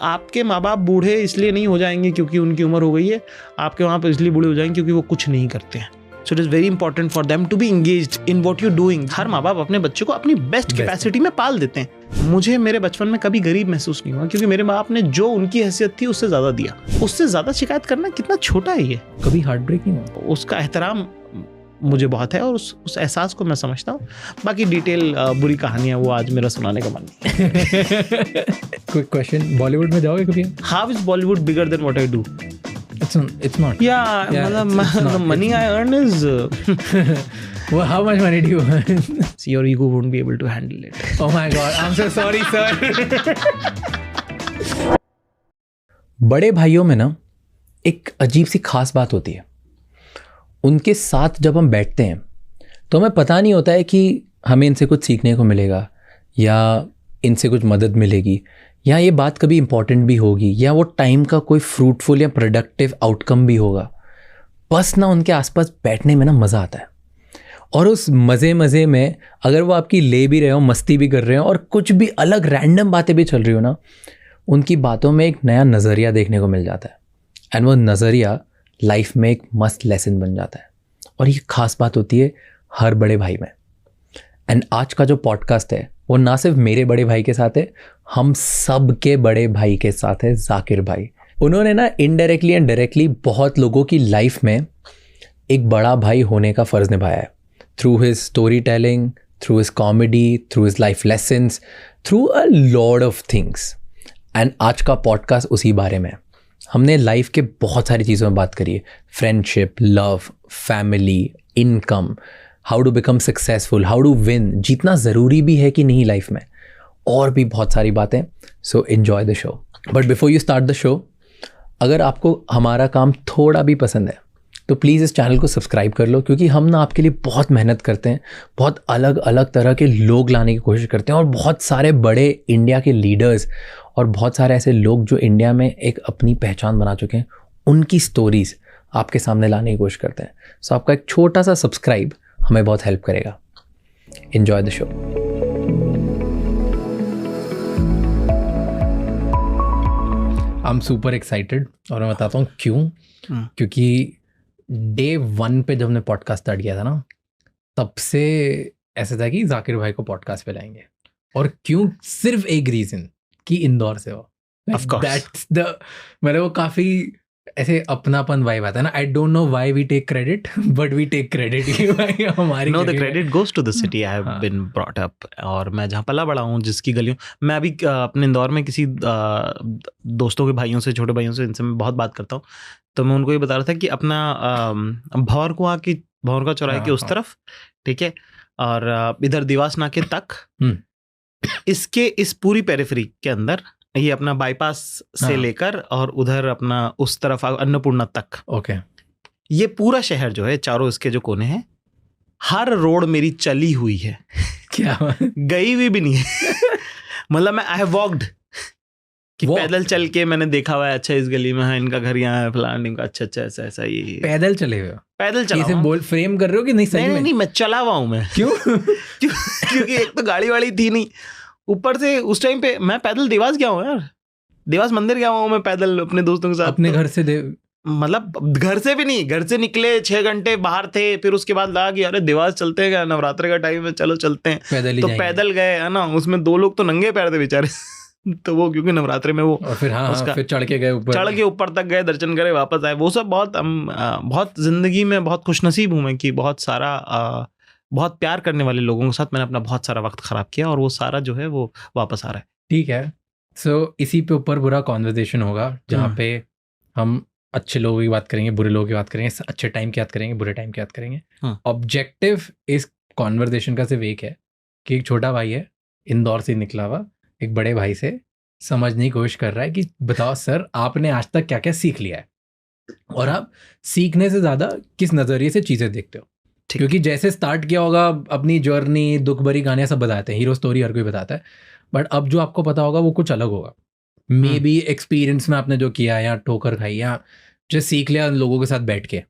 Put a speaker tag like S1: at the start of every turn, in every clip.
S1: आपके माँ बाप बूढ़े इसलिए नहीं हो जाएंगे क्योंकि उनकी उम्र हो गई है, आपके वहाँ पर इसलिए बूढ़े हो जाएंगे क्योंकि वो कुछ नहीं करते हैं। So it is very important for them to be engaged in what you doing. हर माँ बाप अपने बच्चे को अपनी बेस्ट कैपेसिटी में पाल देते हैं। मुझे मेरे बचपन में कभी गरीब महसूस नहीं हुआ क्योंकि मेरे माँ बाप ने जो उनकी हैसियत थी उससे ज़्यादा दिया। उससे ज़्यादा शिकायत करना कितना छोटा है ये।
S2: कभी हार्ट ब्रेक नहीं हुआ?
S1: उसका एहतराम मुझे बहुत है और उस एहसास को मैं समझता हूँ। बाकी डिटेल बुरी कहानियाँ वो आज मेरा सुनाने का मन नहीं।
S2: क्विक क्वेश्चन, बॉलीवुड में जाओगे कभी?
S1: How is Bollywood bigger than what I do?
S2: It's not.
S1: Yeah, the money I earn is.
S2: Well, how much money do you earn?
S1: See, your ego won't be able to handle it.
S2: Oh my God, I'm so sorry, sir. बड़े भाइयों में ना एक अजीब सी खास बात होती है। उनके साथ जब हम बैठते हैं तो हमें पता नहीं होता है कि हमें इनसे कुछ सीखने को मिलेगा या इनसे कुछ मदद मिलेगी या ये बात कभी इम्पॉर्टेंट भी होगी या वो टाइम का कोई फ्रूटफुल या प्रोडक्टिव आउटकम भी होगा। बस ना उनके आसपास बैठने में ना मज़ा आता है। और उस मज़े में अगर वो आपकी ले भी रहे हो, मस्ती भी कर रहे हो और कुछ भी अलग रैंडम बातें भी चल रही हो ना, उनकी बातों में एक नया नज़रिया देखने को मिल जाता है। एंड वो नज़रिया लाइफ में एक मस्त लेसन बन जाता है। और ये खास बात होती है हर बड़े भाई में। एंड आज का जो पॉडकास्ट है वो ना सिर्फ मेरे बड़े भाई के साथ है, हम सब के बड़े भाई के साथ है, जाकिर भाई। उन्होंने ना इनडायरेक्टली एंड डायरेक्टली बहुत लोगों की लाइफ में एक बड़ा भाई होने का फ़र्ज़ निभाया है। Through his story telling, through his comedy, through his life lessons, through a lot of things. And आज का पॉडकास्ट उसी बारे में। हमने लाइफ के बहुत सारी चीज़ों में बात करी है। Friendship, love, family, income, how to become successful, how to win, जीतना ज़रूरी भी है कि नहीं लाइफ में, और भी बहुत सारी बातें। So enjoy the show. But before you start the show, अगर आपको हमारा काम थोड़ा भी पसंद है तो प्लीज़ इस चैनल को सब्सक्राइब कर लो, क्योंकि हम ना आपके लिए बहुत मेहनत करते हैं, बहुत अलग अलग तरह के लोग लाने की कोशिश करते हैं और बहुत सारे बड़े इंडिया के लीडर्स और बहुत सारे ऐसे लोग जो इंडिया में एक अपनी पहचान बना चुके हैं, उनकी स्टोरीज़ आपके सामने लाने की कोशिश करते हैं। सो आपका एक छोटा सा सब्सक्राइब हमें बहुत हेल्प करेगा। Enjoy the show. I am super excited और मैं बताता हूँ क्यों। क्योंकि डे 1 पे जब हमने पॉडकास्ट स्टार्ट किया था ना, तब से ऐसा था कि जाकिर भाई को पॉडकास्ट पे लाएंगे। और क्यों? सिर्फ एक रीज़न कि इंदौर से हो। दैट्स द, मतलब वो काफ़ी ऐसे अपनापन वाइब आता है ना। I don't know why we take credit, but we take credit. हमारी
S1: no, the credit goes to the city I have been brought up. और मैं जहाँ पला बड़ा हूँ, जिसकी गलियों, मैं अभी अपने इंदौर में किसी दोस्तों के भाइयों से, छोटे भाइयों से, इनसे मैं बहुत बात करता हूँ, तो मैं उनको ये बता रहा था कि अपना भंवर चौराहे की उस तरफ, ठीक है, और इधर देवास नाके तक, इसके इस पूरी पेरिफेरी के अंदर ये अपना बाईपास से लेकर और उधर अपना उस तरफ अन्नपूर्णा तक,
S2: ओके,
S1: ये पूरा शहर जो है, चारों इसके जो कोने हैं, हर रोड मेरी चली हुई है।
S2: क्या?
S1: गई हुई भी नहीं है। मतलब मैं आई हैव वॉक्ड, कि पैदल चल के मैंने देखा हुआ है। अच्छा, इस गली में है, इनका घर यहाँ है, फलान, इनका अच्छा ऐसा ऐसा। ये पैदल
S2: चले हुए?
S1: पैदल चला।
S2: इसे बोल फ्रेम कर रहे हो कि नहीं? सही
S1: नहीं, मैं चला हुआ हूँ मैं।
S2: क्यों?
S1: क्योंकि एक तो गाड़ी वाड़ी थी नहीं, ऊपर से उस टाइम पे मैं पैदल देवास गया हूँ यार, देवास मंदिर गया हूँ मैं पैदल अपने दोस्तों के साथ।
S2: अपने घर से?
S1: मतलब घर से भी नहीं, घर से निकले 6 घंटे बाहर थे, फिर उसके बाद लगा कि अरे देवास चलते हैं, नवरात्रि का टाइम है, चलो चलते हैं। तो पैदल गए, है ना। उसमें 2 लोग तो नंगे पैर थे बेचारे। तो वो क्योंकि नवरात्रि में वो,
S2: और फिर फिर चढ़ के
S1: ऊपर तक गए, दर्शन करे, वापस आए। वो सब बहुत जिंदगी में बहुत खुशनसीब हूँ मैं कि बहुत सारा बहुत प्यार करने वाले लोगों के साथ मैंने अपना बहुत सारा वक्त खराब किया, और वो सारा जो है वो वापस आ रहा है।
S2: ठीक है। सो इसी पे ऊपर पूरा कॉन्वर्सेशन होगा, जहाँ पे हम अच्छे लोगों की बात करेंगे, बुरे लोगों की बात करेंगे, अच्छे टाइम की बात करेंगे, बुरे टाइम की बात करेंगे। ऑब्जेक्टिव इस कॉन्वर्सेशन का सिर्फ एक है कि एक छोटा भाई है, इंदौर से निकला हुआ, एक बड़े भाई से समझने की कोशिश कर रहा है कि बताओ सर, आपने आज तक क्या क्या सीख लिया है, और आप सीखने से ज़्यादा किस नज़रिए से चीज़ें देखते हो। क्योंकि जैसे स्टार्ट किया होगा अपनी जर्नी, दुख भरी कहानियाँ सब बताते हैं, हीरो स्टोरी हर कोई बताता है, बट अब जो आपको पता होगा वो कुछ अलग होगा। मे बी एक्सपीरियंस में आपने जो किया, या ठोकर खाई, या जो सीख लिया उन लोगों के साथ बैठ के,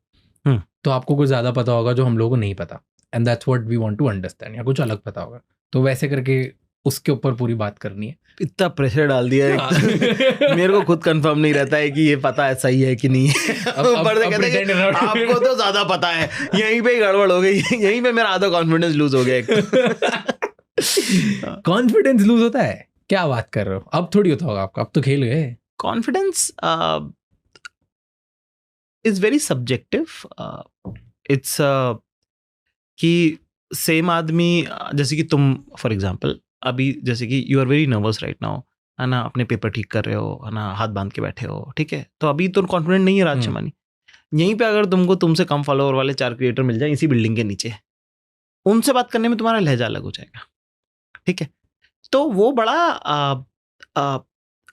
S2: तो आपको कुछ ज़्यादा पता होगा जो हम लोगों को नहीं पता, and that's what we want to understand, या कुछ अलग पता होगा। तो वैसे करके उसके ऊपर पूरी बात करनी है।
S1: इतना प्रेशर डाल दिया है मेरे को खुद कंफर्म नहीं रहता है कि ये पता है सही है कि नहीं है। ऊपर से कहते हैं कि आपको तो ज्यादा पता है, यहीं पे ही गड़बड़ हो गई, यहीं पे मेरा आधा कॉन्फिडेंस लूज हो गया।
S2: कॉन्फिडेंस लूज होता है? क्या बात कर रहे हो, अब थोड़ी होता होगा आपका, अब तो खेल गए।
S1: Confidence is very subjective. It's कि सेम आदमी, जैसे कि तुम फॉर एग्जांपल अभी जैसे कि you are very nervous right now, है ना, अपने पेपर ठीक कर रहे हो, है ना, हाथ बांध के बैठे हो, ठीक है, तो अभी तो कॉन्फिडेंट नहीं है राज शमानी। यहीं पे अगर तुमसे कम फॉलोअर वाले 4 क्रिएटर मिल जाए इसी बिल्डिंग के नीचे, उनसे बात करने में तुम्हारा लहजा अलग हो जाएगा, ठीक है। तो वो बड़ा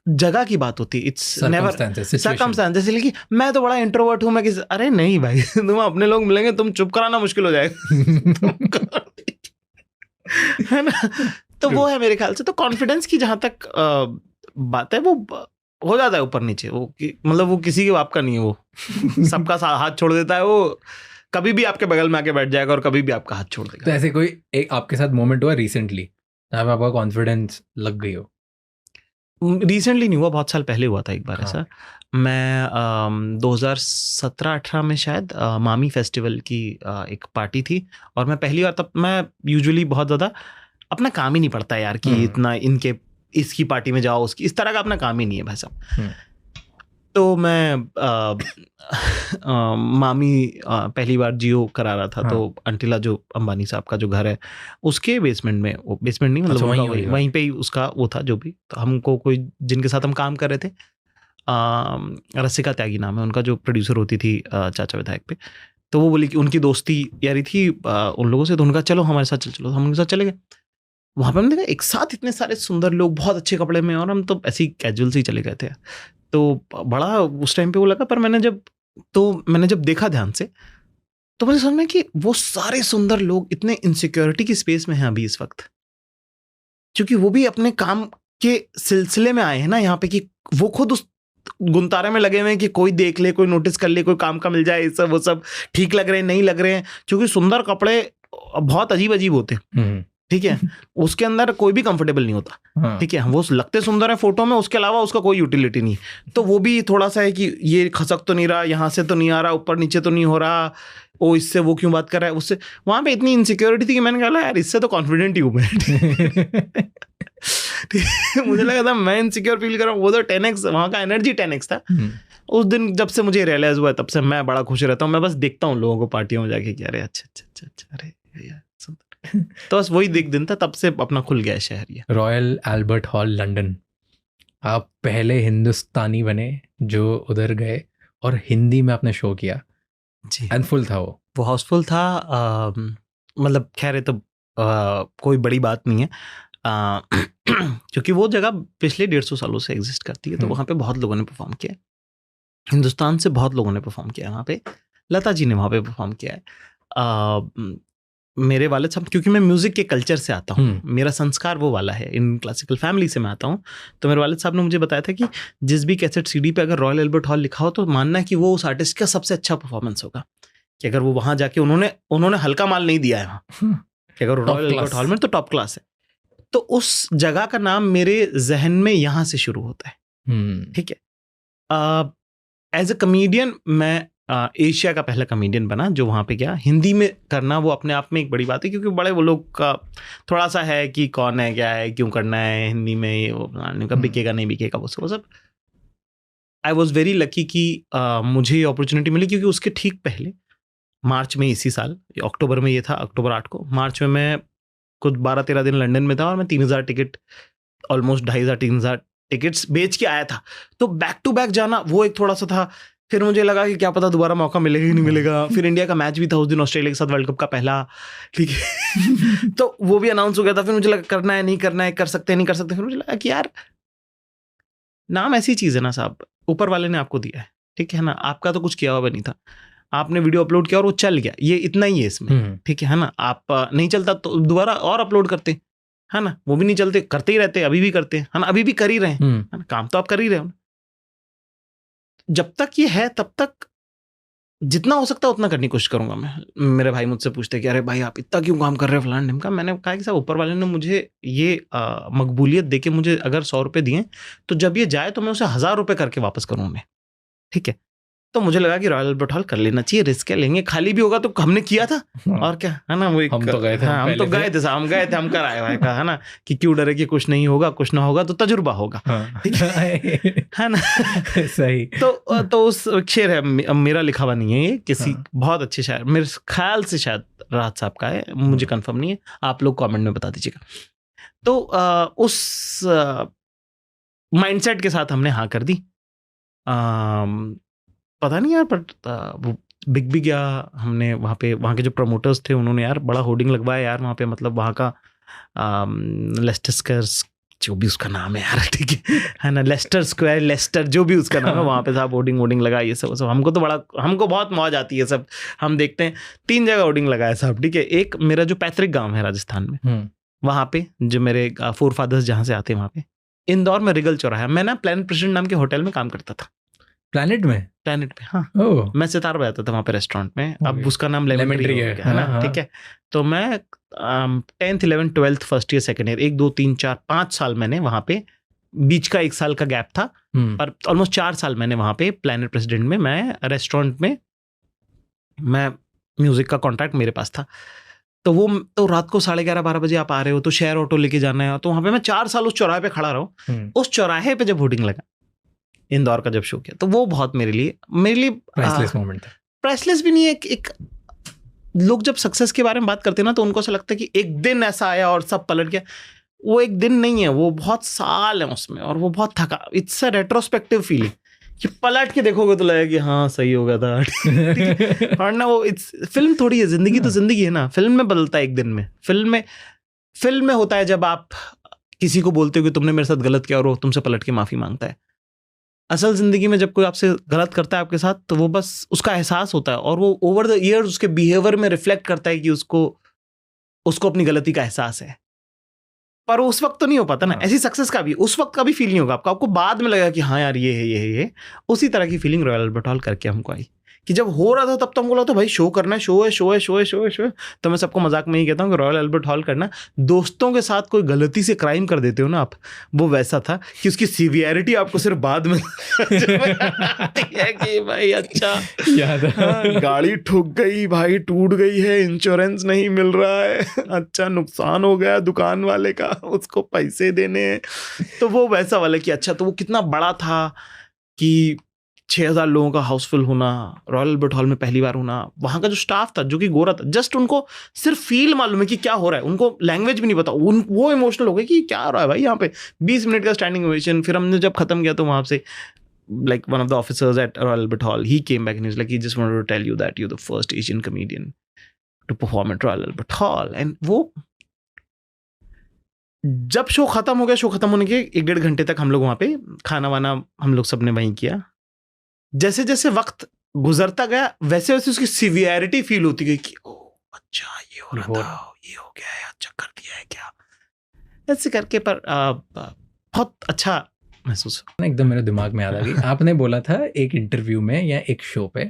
S1: जगह की बात होती है, इट्स नेवर सर्कमस्टेंसेस। कि मैं तो बड़ा इंट्रोवर्ट हूँ, मैं किस, अरे नहीं भाई तुम अपने लोग मिलेंगे, तुम चुप कराना मुश्किल हो जाएगा है ना। तो वो है मेरे ख्याल से। तो कॉन्फिडेंस की जहां तक बात है, वो हो जाता है ऊपर नीचे, वो मतलब वो किसी के बाप का नहीं है, वो सबका हाथ छोड़ देता है, वो कभी भी आपके बगल में आके बैठ जाएगा और कभी भी आपका हाथ छोड़ देगा।
S2: तो ऐसे कोई एक आपके साथ मोमेंट हुआ रिसेंटली जहाँ पे आपका कॉन्फिडेंस लग गई हो?
S1: रिसेंटली नहीं हुआ, बहुत साल पहले हुआ था एक बार। ऐसा मैं 2017-18 में शायद मामी फेस्टिवल की एक पार्टी थी, और मैं पहली बार, तब मैं यूजुअली बहुत ज़्यादा अपना काम ही नहीं पड़ता यार कि इतना इनके इसकी पार्टी में जाओ, उसकी, इस तरह का अपना काम ही नहीं है भाई साहब। तो मैं मामी पहली बार जियो करा रहा था, तो अंटिला जो अंबानी साहब का जो घर है उसके बेसमेंट में, वो बेसमेंट नहीं मतलब वहीं पे ही उसका वो था जो भी, तो हमको कोई जिनके साथ हम काम कर रहे थे, रसिका त्यागी नाम है उनका, जो प्रोड्यूसर होती थी चाचा विधायक पे, तो वो बोली कि उनकी दोस्ती यारी थी उन लोगों से, तो उनका चलो हमारे साथ चलो, हम उनके साथ चले गए। वहाँ पे हमने देखा एक साथ इतने सारे सुंदर लोग बहुत अच्छे कपड़े में, और हम तो ऐसे ही कैजुअल से ही चले गए थे। तो बड़ा उस टाइम पे वो लगा, पर मैंने जब देखा ध्यान से, तो मुझे समझ में कि वो सारे सुंदर लोग इतने इनसिक्योरिटी की स्पेस में हैं अभी इस वक्त, क्योंकि वो भी अपने काम के सिलसिले में आए हैं ना यहाँ पे, कि वो खुद उस गुंतारे में लगे हुए हैं कि कोई देख ले, कोई नोटिस कर ले, कोई काम का मिल जाए, वो सब ठीक लग रहे हैं नहीं लग रहे हैं, क्योंकि सुंदर कपड़े बहुत अजीब अजीब होते हैं, ठीक है, उसके अंदर कोई भी कंफर्टेबल नहीं होता, ठीक है, वो लगते सुंदर है फोटो में, उसके अलावा उसका कोई यूटिलिटी नहीं। तो वो भी थोड़ा सा है कि ये खसक तो नहीं रहा, यहाँ से तो नहीं आ रहा, ऊपर नीचे तो नहीं हो रहा, ओ इससे वो क्यों बात कर रहा है उससे। वहां पे इतनी इनसिक्योरिटी थी कि मैंने कहा यार इससे तो कॉन्फिडेंट ही हूँ मैं मुझे लगा था मैं इनसिक्योर फील कर रहा हूँ, वो तो 10x वहाँ का एनर्जी 10x था। उस दिन जब से मुझे रियलाइज हुआ, तब से मैं बड़ा खुश रहता हूँ। मैं बस देखता हूँ लोगों को पार्टियों में जाके कि अरे अच्छा अरे यार तो बस वही दिन था, तब से अपना खुल गया शहर ये।
S2: रॉयल एल्बर्ट हॉल लंदन, आप पहले हिंदुस्तानी बने जो उधर गए और हिंदी में आपने शो किया जी, एंड फुल था वो
S1: हाउसफुल था। मतलब खैर ये तो कोई बड़ी बात नहीं है, क्योंकि वो जगह पिछले 150 सालों से एग्जिस्ट करती है, तो वहाँ पे बहुत लोगों ने परफॉर्म किया है, हिंदुस्तान से बहुत लोगों ने परफॉर्म किया है वहाँ पे। लता जी ने वहाँ पे परफॉर्म किया है। मेरे वालिद साहब, क्योंकि मैं म्यूज़िक के कल्चर से आता हूँ, मेरा संस्कार वो वाला है, इन क्लासिकल फैमिली से मैं आता हूँ, तो मेरे वालिद साहब ने मुझे बताया था कि जिस भी कैसेट सीडी पे अगर रॉयल एल्बर्ट हॉल लिखा हो तो मानना है कि वो उस आर्टिस्ट का सबसे अच्छा परफॉर्मेंस होगा, कि अगर वो वहाँ जाके उन्होंने हल्का माल नहीं दिया है वहाँ, कि अगर रॉयल एल्बर्ट हॉल में तो टॉप क्लास है। तो उस जगह का नाम मेरे जहन में यहाँ से शुरू होता है, ठीक है। एज ए कमेडियन मैं एशिया का पहला कमेडियन बना जो वहाँ पे गया। हिंदी में करना वो अपने आप में एक बड़ी बात है, क्योंकि बड़े वो लोग का थोड़ा सा है कि कौन है क्या है क्यों करना है हिंदी में, ये वो का बिकेगा नहीं बिकेगा वो सब। आई वॉज वेरी लकी कि मुझे ये अपॉर्चुनिटी मिली, क्योंकि उसके ठीक पहले मार्च में इसी साल अक्टूबर में, ये था अक्टूबर 8 को, मार्च में मैं कुछ 12-13 दिन लंदन में था और मैं 3000 टिकट, ऑलमोस्ट 2500-3000 टिकट्स बेच के आया था। तो बैक टू बैक जाना वो एक थोड़ा सा था। फिर मुझे लगा कि क्या पता दोबारा मौका मिलेगा कि नहीं मिलेगा। फिर इंडिया का मैच भी था उस दिन ऑस्ट्रेलिया के साथ, वर्ल्ड कप का पहला, ठीक है तो वो भी अनाउंस हो गया था। फिर मुझे लगा करना है नहीं करना है, कर सकते हैं नहीं कर सकते। फिर मुझे लगा कि यार नाम ऐसी चीज़ है ना साहब, ऊपर वाले ने आपको दिया है, ठीक है ना, आपका तो कुछ किया हुआ नहीं था, आपने वीडियो अपलोड किया और वो चल गया, ये इतना ही है इसमें, ठीक है ना। आप नहीं चलता तो दोबारा और अपलोड करते, है ना, वो भी नहीं चलते, करते ही रहते, अभी भी करते हैं, है ना, अभी भी कर ही रहे हैं, है ना, काम तो आप कर ही रहे हो। जब तक ये है तब तक जितना हो सकता है उतना करने की कोशिश करूंगा मैं। मेरे भाई मुझसे पूछते कि अरे भाई आप इतना क्यों काम कर रहे हो फलान ढिमका। मैंने कहा कि साहब ऊपर वाले ने मुझे ये मकबूलियत दे के मुझे अगर 100 रुपये दिए तो जब ये जाए तो मैं उसे 1000 रुपये करके वापस करूँ मैं, ठीक है। तो मुझे लगा कि रॉयल अल्बर्ट हॉल कर लेना चाहिए, रिस्क है, लेंगे, खाली भी होगा तो हमने किया था और क्या है ना। वो
S2: हम तो गए थे,
S1: हाँ, हम तो गए थे, हम गए थे, हम कर आए भाई का है ना, कि क्यों डरे कि कुछ नहीं होगा, कुछ ना होगा तो तजुर्बा होगा, ठीक है ना।
S2: सही।
S1: तो उस शेर है, मेरा लिखा हुआ नहीं है ये, किसी बहुत अच्छे शायर, मेरे ख्याल से शायद राहत साहब का है, मुझे कंफर्म नहीं है, आप लोग कमेंट में बता दीजिएगा। तो उस माइंडसेट के साथ हमने हाँ कर दी। पता नहीं यार, बट वो बिग गया, हमने वहाँ पे, वहाँ के जो प्रमोटर्स थे उन्होंने यार बड़ा होर्डिंग लगवाया यार वहाँ पे, मतलब वहाँ का लेस्टर स्क्वायर, जो भी उसका नाम है यार, ठीक है ना, लेस्टर स्क्वायर, लेस्टर जो भी उसका नाम है, वहाँ पे साहब होर्डिंग लगा, ये सब हमको तो बड़ा, हमको बहुत मौज आती है सब। हम देखते हैं 3 जगह होर्डिंग लगाया साहब, ठीक है। एक मेरा जो पैतृक गाँव है राजस्थान में, वहाँ पे जो मेरे फोर फादर्स जहाँ से आते हैं वहाँ पे, इंदौर में रिगल चौराहा, मैं ना प्लानट प्रेसिडेंट नाम के होटल में काम करता था। प्लानट में हाँ, मैं सितार बजाता था वहाँ पे रेस्टोरेंट में, अब उसका नाम लेमन ट्री है ना, ठीक है। तो मैं 10th 11th 12th first year second year 1 2 3 4 5 साल मैंने वहाँ पे, बीच का 1 साल का गैप था, पर ऑलमोस्ट 4 साल मैंने वहाँ पे प्लानट प्रेसिडेंट में, मैं रेस्टोरेंट में, मैं म्यूजिक का कॉन्ट्रैक्ट मेरे पास था। तो वो तो रात को 11:30-12 बजे आप आ रहे हो तो शेयर ऑटो लेके जाना है, तो वहाँ पे मैं 4 साल उस चौराहे पे खड़ा रहा। उस चौराहे पे जब होर्डिंग लगा इंदौर का, जब शो किया, तो वो बहुत मेरे लिए
S2: प्राइसलेस मोमेंट था।
S1: प्राइसलेस भी नहीं है, एक लोग जब सक्सेस के बारे में बात करते हैं ना तो उनको ऐसा लगता है कि एक दिन ऐसा आया और सब पलट गया। वो एक दिन नहीं है, वो बहुत साल है उसमें, और वो बहुत थका, इट्स अ रेट्रोस्पेक्टिव फीलिंग कि पलट के देखोगे तो लगेगा कि हाँ सही हो गया था। और ना वो इट्स फिल्म थोड़ी है, जिंदगी तो जिंदगी है ना, फिल्म में बदलता है एक दिन में। फिल्म में होता है जब आप किसी को बोलते हो कि तुमने मेरे साथ गलत किया और वो तुमसे पलट के माफी मांगता है। असल जिंदगी में जब कोई आपसे गलत करता है आपके साथ, तो वो बस उसका एहसास होता है और वो ओवर द ईयर्स उसके बिहेवियर में रिफ्लेक्ट करता है कि उसको अपनी गलती का एहसास है। पर उस वक्त तो नहीं हो पाता ना। ऐसी सक्सेस का भी उस वक्त का भी फील नहीं होगा आपको बाद में लगेगा कि हाँ यार ये है ये। उसी तरह की फीलिंग रॉयल अल्बर्ट हॉल करके हमको आई कि जब हो रहा था तब तो हमको लगा था भाई शो करना है, शो है। तो मैं सबको मजाक में ही कहता हूँ कि रॉयल अल्बर्ट हॉल करना, दोस्तों के साथ कोई गलती से क्राइम कर देते हो ना आप, वो वैसा था कि उसकी सीवियरिटी आपको सिर्फ बाद में है कि भाई अच्छा याद है, गाड़ी ठुक गई भाई, टूट गई है, इंश्योरेंस नहीं मिल रहा है, अच्छा नुकसान हो गया दुकान वाले का, उसको पैसे देने हैं। तो वो वैसा वाला कि अच्छा, तो वो कितना बड़ा था कि 6000 लोगों का हाउसफुल होना, रॉयल अल्बर्ट हॉल में पहली बार होना, वहाँ का जो स्टाफ था जो कि गोरा था, जस्ट उनको सिर्फ फील मालूम है कि क्या हो रहा है, उनको लैंग्वेज भी नहीं पता, वो इमोशनल हो गए कि क्या हो रहा है भाई यहाँ पे। 20 मिनट का स्टैंडिंग ओवेशन। फिर हमने जब खत्म किया तो वहाँ से like one of the officers at Royal Albert Hall, he came back and he was like, he just wanted to tell you that you are the first Asian comedian to perform at Royal Albert Hall. And वो जब show खत्म हो गया, show खत्म होने के 1-1.5 घंटे तक हम लोग वहाँ पे खाना वाना हम लोग सबने वहीं किया। जैसे जैसे वक्त गुजरता गया वैसे वैसे उसकी सिवियरिटी फील होती गई कि ओ अच्छा ये हो रहा था, ये हो गया है, अच्छा कर दिया है क्या, ऐसे करके। पर बहुत अच्छा महसूस
S2: एकदम मेरे दिमाग में याद आ गई। आपने बोला था एक इंटरव्यू में या एक शो पे,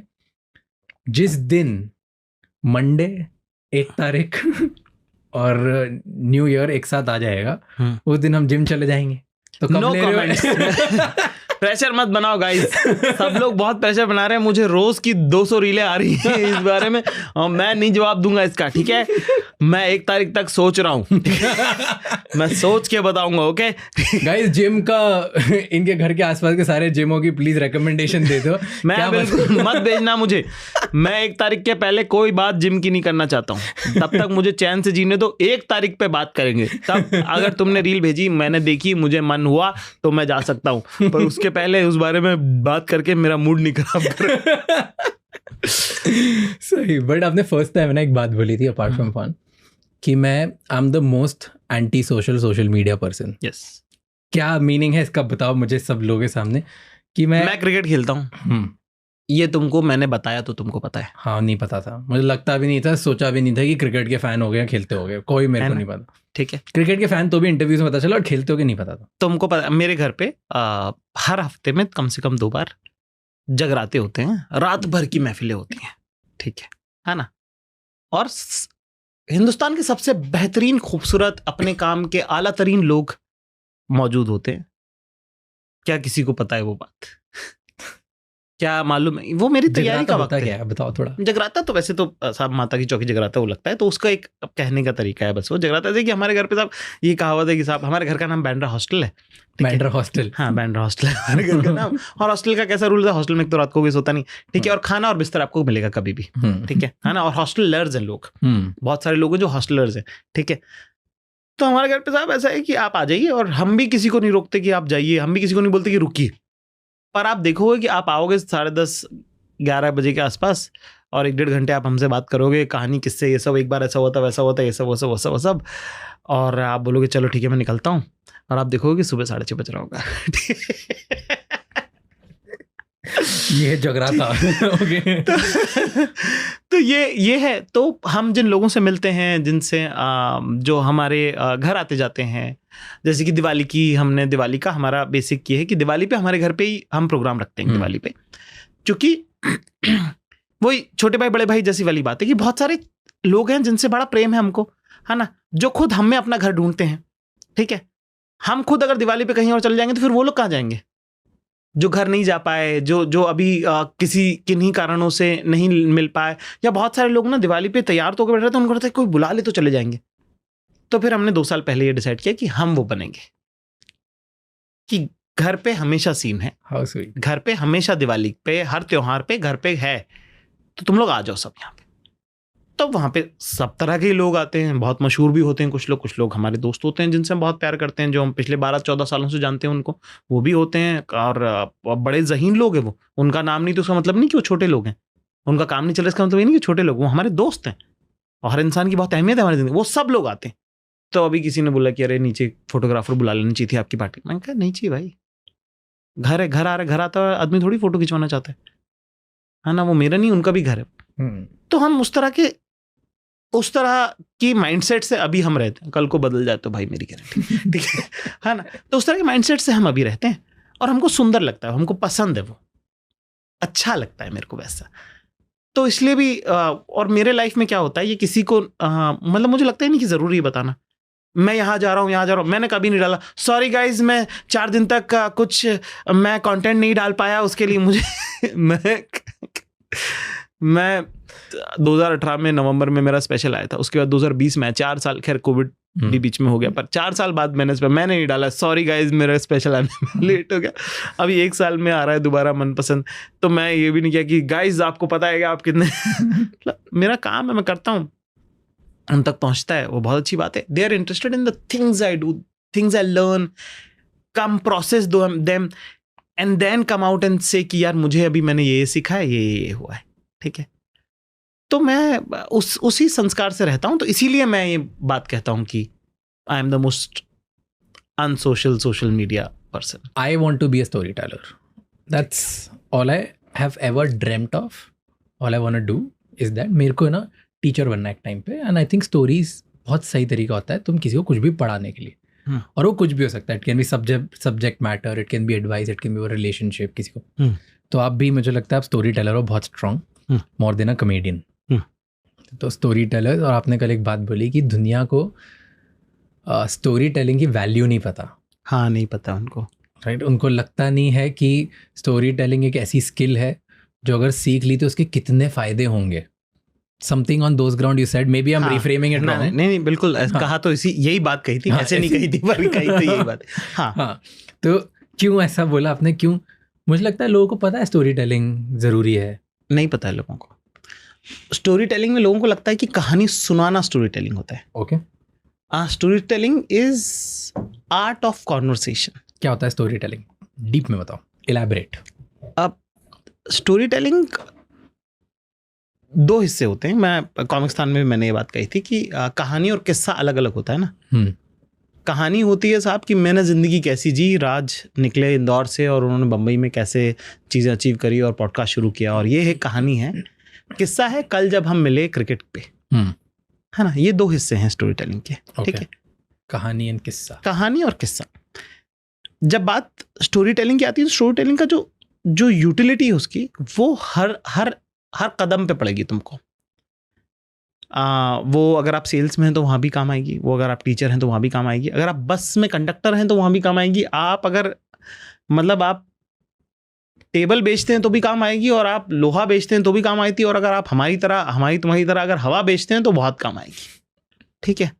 S2: जिस दिन मंडे 1 तारीख और न्यू ईयर एक साथ आ जाएगा, उस दिन हम जिम चले जाएंगे। तो
S1: नो कमेंट्स। प्रेशर मत बनाओ गाइस, सब लोग बहुत प्रेशर बना रहे हैं, मुझे रोज की 200 रीलें आ रही हैं इस बारे में और मैं नहीं जवाब दूंगा इसका, ठीक है। मैं 1 तारीख तक सोच रहा हूँ, मैं सोच के बताऊंगा, ओके
S2: गाइस। जिम का इनके घर के आसपास के सारे जिमों की प्लीज रिकमेंडेशन दे दो।
S1: मैं बिल्कुल मत भेजना मुझे, मैं 1 तारीख के पहले कोई बात जिम की नहीं करना चाहता हूँ, तब तक मुझे चैन से जीने दो। 1 तारीख पे बात करेंगे, तब अगर तुमने रील भेजी, मैंने देखी, मुझे मन हुआ तो मैं जा सकता हूँ, पर उसके पहले उस बारे में बात करके मेरा मूड नहीं खराब कर।
S2: सही। बट आपने फर्स्ट टाइम ना एक बात बोली थी अपार्ट फ्रॉम फन कि मैं आई am the most anti social media person.
S1: Yes.
S2: क्या मीनिंग है इसका बताओ मुझे सब लोगों के सामने। कि मैं
S1: क्रिकेट खेलता हूँ, ये तुमको मैंने बताया तो तुमको पता है?
S2: हाँ, नहीं पता था, मुझे लगता भी नहीं था, सोचा भी नहीं था कि क्रिकेट के फैन हो गए, खेलते हो गए, कोई मेरे को नहीं पता।
S1: ठीक है,
S2: क्रिकेट के फैन तो भी इंटरव्यूज में पता चला, और खेलते हो के नहीं पता था।
S1: तुमको पता, मेरे घर पे हर हफ्ते में कम से कम 2 बार जगराते होते हैं, रात भर की महफिलें होती हैं, ठीक है ना। और हिंदुस्तान के सबसे बेहतरीन, खूबसूरत, अपने काम के आला तरीन लोग मौजूद होते हैं। क्या किसी को पता है वो बात? क्या मालूम है? वो मेरी तैयारी का वक्त है।
S2: बताओ थोड़ा।
S1: जगराता तो वैसे तो साहब माता की चौकी जगराता वो लगता है, तो उसका एक कहने का तरीका है बस। वो जगराता है कि हमारे घर पे साहब ये कहावत है कि साहब हमारे घर का नाम बैंड्रा हॉस्टल है।
S2: बैंड्रा हॉस्टल,
S1: हाँ बैंड्रा हॉस्टल है हमारे घर का नाम। और हॉस्टल का कैसा रूल है, हॉस्टल में तो रात को भी सोता नहीं, ठीक है, और खाना और बिस्तर आपको मिलेगा कभी भी, ठीक है ना। और हॉस्टलर्स हैं लोग, बहुत सारे लोग हैं जो हॉस्टलर्स हैं, ठीक है। तो हमारे घर पे साहब ऐसा है कि आप आ जाइए, और हम भी किसी को नहीं रोकते कि आप जाइए, हम भी किसी को नहीं बोलते कि रुकिए, पर आप देखोगे कि आप आओगे 10:30-11 बजे के आसपास, और 1-1.5 घंटे आप हमसे बात करोगे, कहानी किससे, ये सब, एक बार ऐसा होता वैसा होता, ये सब वो सब, और आप बोलोगे चलो ठीक है मैं निकलता हूँ, और आप देखोगे कि सुबह 6:30 बज रहा होगा।
S2: ये जगराता। ओके।
S1: तो ये है। तो हम जिन लोगों से मिलते हैं, जिनसे जो हमारे घर आते जाते हैं, जैसे कि दिवाली का हमारा बेसिक ये है कि दिवाली पे हमारे घर पे ही हम प्रोग्राम रखते हैं दिवाली पे, क्योंकि वही छोटे भाई बड़े भाई जैसी वाली बात है कि बहुत सारे लोग हैं जिनसे बड़ा प्रेम है हमको, है ना, जो खुद हम में अपना घर ढूंढते हैं, ठीक है। हम खुद अगर दिवाली पे कहीं और चले जाएंगे तो फिर वो लोग कहाँ जाएंगे जो घर नहीं जा पाए, जो अभी किन्हीं कारणों से नहीं मिल पाए। या बहुत सारे लोग ना दिवाली पे तैयार तो होकर बैठ रहे थे, उनको लगता है कोई बुला ले तो चले जाएंगे। तो फिर हमने 2 साल पहले ये डिसाइड किया कि हम वो बनेंगे कि घर पे हमेशा सीन है, घर पे हमेशा दिवाली पे, हर त्योहार पे घर पे है, तो तुम लोग आ जाओ सब यहाँ पे। तो वहाँ पे सब तरह के लोग आते हैं, बहुत मशहूर भी होते हैं कुछ लोग हमारे दोस्त होते हैं जिनसे हम बहुत प्यार करते हैं, जो हम पिछले 12-14 सालों से जानते हैं उनको, वो भी होते हैं। और बड़े ज़हीन लोग हैं वो, उनका नाम नहीं तो उसका मतलब नहीं कि वो छोटे लोग हैं, उनका काम नहीं चल रहा इसका मतलब ये नहीं कि छोटे लोग, वो हमारे दोस्त हैं और हर इंसान की बहुत अहमियत है हमारी ज़िंदगी, वो सब लोग आते हैं। तो अभी किसी ने बोला कि अरे नीचे फोटोग्राफर बुला लेनी चाहिए थी आपकी पार्टी। मैंने कहा नहीं चाहिए भाई, घर है, घर आता है आदमी थोड़ी फोटो खिंचवाना चाहता है ना, वो मेरा नहीं उनका भी घर है। तो हम उस तरह की माइंडसेट से अभी हम रहते हैं, कल को बदल जाए तो भाई मेरी गारंटी, ठीक है ना। तो उस तरह के माइंडसेट से हम अभी रहते हैं और हमको सुंदर लगता है, हमको पसंद है, वो अच्छा लगता है मेरे को वैसा। तो इसलिए भी और मेरे लाइफ में क्या होता है, ये किसी को मतलब मुझे लगता है नहीं कि ज़रूरी है बताना मैं यहाँ जा रहा हूँ। मैंने कभी नहीं डाला, सॉरी गाइज मैं 4 दिन तक कुछ मैं कंटेंट नहीं डाल पाया, उसके लिए मुझे मैं 2018 में नवंबर में मेरा स्पेशल आया था, उसके बाद 2020 में 4 साल, खैर कोविड भी बीच में हो गया, पर 4 साल बाद मैंने नहीं डाला, सॉरी गाइज मेरा स्पेशल आने में लेट हो गया। अभी 1 साल में आ रहा है दोबारा मनपसंद, तो मैं ये भी नहीं किया कि गाइज आपको पता है कि आप कितने मेरा काम है, मैं करता हूँ, उन तक पहुंचता है, वो बहुत अच्छी बात है। They are interested in the things I do, things I learn, come process them and then come out and say कि यार मुझे अभी मैंने ये सीखा है, ये हुआ है, ठीक है। तो मैं उसी संस्कार से रहता हूं, तो इसीलिए मैं ये बात कहता हूं कि I am the most unsocial social media person.
S2: I want to be a story teller, that's all I have ever dreamed of, all I want to do is that. मेरे को ना टीचर बनना है एक टाइम पे, and I think stories बहुत सही तरीका होता है तुम किसी को कुछ भी पढ़ाने के लिए, और वो कुछ भी हो सकता है, it can be subject matter, it can be advice, it can be relationship किसी को। तो आप भी, मुझे लगता है आप स्टोरी टेलर हो बहुत strong, more than a comedian. तो स्टोरी टेलर, और आपने कल एक बात बोली कि दुनिया को स्टोरी टेलिंग की वैल्यू नहीं पता।
S1: हाँ, नहीं पता उनको,
S2: राइट। उनको लगता नहीं है कि स्टोरी टेलिंग एक ऐसी स्किल है जो अगर सीख ली तो उसके कितने फायदे होंगे। Something on those ground you said, maybe I'm reframing it wrong.
S1: नहीं बिल्कुल कहा तो यही बात कही थी, ऐसे नहीं कही थी पर कही तो यही बात। हाँ,
S2: तो क्यों ऐसा बोला आपने, क्यों? मुझे लगता है लोगों को पता है स्टोरी टेलिंग जरूरी है,
S1: नहीं पता है लोगों को। स्टोरी टेलिंग में लोगों को लगता है कि कहानी सुनाना स्टोरी टेलिंग होता है।
S2: Okay,
S1: story telling is art of conversation.
S2: क्या होता है स्टोरी टेलिंग, डीप में बताओ, इलैबोरेट।
S1: अब स्टोरी टेलिंग 2 हिस्से होते हैं। मैं कॉमिक्सतान में भी मैंने ये बात कही थी कि कहानी और किस्सा अलग अलग होता है ना। कहानी होती है साहब कि मैंने ज़िंदगी कैसी जी, राज निकले इंदौर से और उन्होंने बम्बई में कैसे चीज़ें अचीव करी और पॉडकास्ट शुरू किया, और ये एक कहानी है। किस्सा है कल जब हम मिले क्रिकेट पे, है ना। ये 2 हिस्से हैं स्टोरी टेलिंग के, ठीक है।
S2: कहानी एंड किस्सा,
S1: कहानी और किस्सा। जब बात स्टोरी टेलिंग की आती है तो स्टोरी टेलिंग का जो यूटिलिटी है उसकी वो हर कदम पे पड़ेगी तुमको। वो अगर आप सेल्स में हैं तो वहाँ भी काम आएगी, वो अगर आप टीचर हैं तो वहाँ भी काम आएगी, अगर आप बस में कंडक्टर हैं तो वहाँ भी काम आएगी, आप अगर मतलब आप टेबल बेचते हैं तो भी काम आएगी, और आप लोहा बेचते हैं तो भी काम आती है, और अगर आप हमारी तुम्हारी तरह अगर हवा बेचते हैं तो बहुत काम आएगी। ठीक है,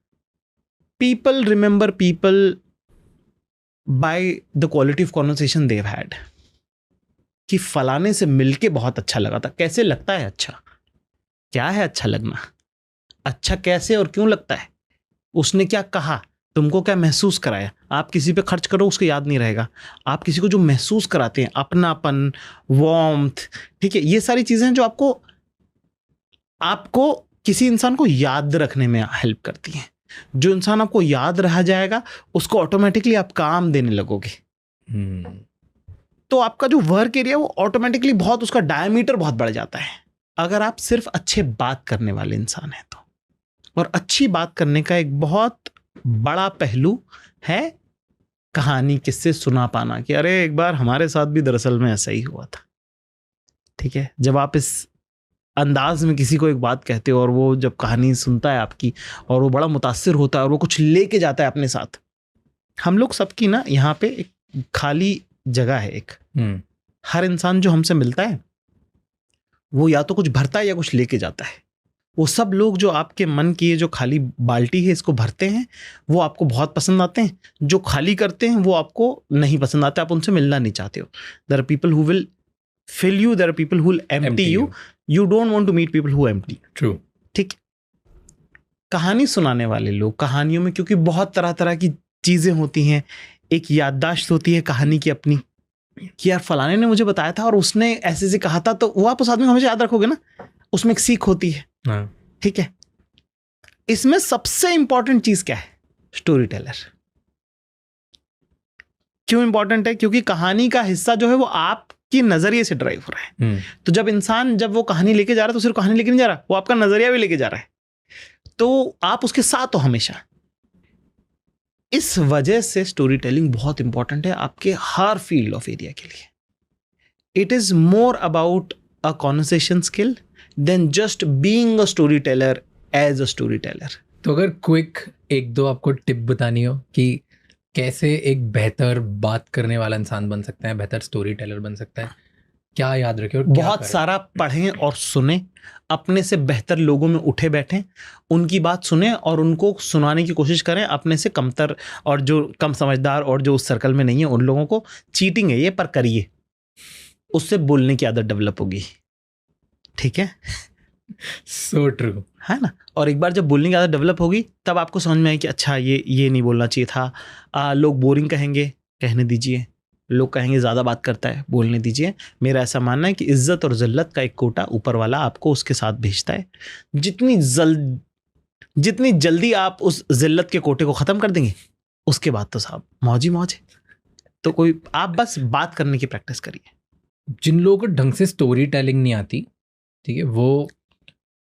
S1: people remember people by the quality of conversation they had, कि फलाने से मिलके बहुत अच्छा लगा था। कैसे लगता है अच्छा? क्या है अच्छा लगना? अच्छा कैसे और क्यों लगता है? उसने क्या कहा, तुमको क्या महसूस कराया? आप किसी पे खर्च करो उसको याद नहीं रहेगा, आप किसी को जो महसूस कराते हैं, अपनापन, वार्मथ, ठीक है, ये सारी चीजें जो आपको किसी इंसान को याद रखने में हेल्प करती हैं। जो इंसान आपको याद रह जाएगा उसको ऑटोमेटिकली आप काम देने लगोगे। तो आपका जो वर्क एरिया वो ऑटोमेटिकली बहुत, उसका डायमीटर बहुत बढ़ जाता है अगर आप सिर्फ अच्छे बात करने वाले इंसान हैं तो। और अच्छी बात करने का एक बहुत बड़ा पहलू है कहानी, किससे सुना पाना, कि अरे एक बार हमारे साथ भी दरअसल में ऐसा ही हुआ था। ठीक है, जब आप इस अंदाज में किसी को एक बात कहते हो और वो जब कहानी सुनता है आपकी और वो बड़ा मुतासिर होता है और वो कुछ लेके जाता है अपने साथ। हम लोग सबकी ना यहाँ पे एक खाली जगह है एक, हर इंसान जो हमसे मिलता है वो या तो कुछ भरता है या कुछ लेके जाता है। वो सब लोग जो आपके मन की ये जो खाली बाल्टी है इसको भरते हैं वो आपको बहुत पसंद आते हैं, जो खाली करते हैं वो आपको नहीं पसंद आते, आप उनसे मिलना नहीं चाहते हो। There are people who will fill you, there are people who will empty you. You don't want to meet people who empty.
S2: True.
S1: ठीक। कहानी सुनाने वाले लोग, कहानियों में क्योंकि बहुत तरह तरह की चीजें होती हैं, एक याददाश्त होती है कहानी की अपनी, कि यार फलाने ने मुझे बताया था और उसने ऐसे ऐसे कहा था, तो वो आप उस आदमी को हमेशा याद रखोगे ना, उसमें एक सीख होती है। ठीक है, इसमें सबसे इंपॉर्टेंट चीज क्या है? Story teller. क्यों इंपॉर्टेंट है? क्योंकि कहानी का हिस्सा जो है वो आपकी नजरिए से ड्राइव हो रहा है। तो जब वो कहानी लेके जा रहा है तो सिर्फ कहानी लेके नहीं जा रहा, वो आपका नजरिया भी लेके जा रहा है, तो आप उसके साथ हो हमेशा। इस वजह से स्टोरी टेलिंग बहुत इंपॉर्टेंट है आपके हर फील्ड ऑफ एरिया के लिए। It is more about a conversation skill than just being a story teller as a story teller.
S2: तो अगर क्विक एक दो आपको टिप बतानी हो कि कैसे एक बेहतर बात करने वाला इंसान बन सकता है, बेहतर स्टोरी टेलर बन सकता है, क्या याद रखें?
S1: बहुत सारा पढ़ें और सुने, अपने से बेहतर लोगों में उठे बैठें, उनकी बात सुने और उनको सुनाने की कोशिश करें। अपने से कमतर और जो कम समझदार और जो उस सर्कल में नहीं है उन लोगों को, चीटिंग है ये पर करिए, उससे बोलने की आदत डेवलप होगी। ठीक है,
S2: सो ट्रू,
S1: है ना। और एक बार जब बोलने की आदत डेवलप होगी तब आपको समझ में आए कि अच्छा ये नहीं बोलना चाहिए था। लोग बोरिंग कहेंगे, कहने दीजिए। लोग कहेंगे ज़्यादा बात करता है, बोलने दीजिए। मेरा ऐसा मानना है कि इज्जत और ज़िल्लत का एक कोटा ऊपर वाला आपको उसके साथ भेजता है। जितनी जल्दी आप उस ज़िल्लत के कोटे को ख़त्म कर देंगे उसके बाद तो साहब मौज ही मौज है। तो आप बस बात करने की प्रैक्टिस करिए।
S2: जिन लोगों को ढंग से स्टोरी टेलिंग नहीं आती, ठीक है, वो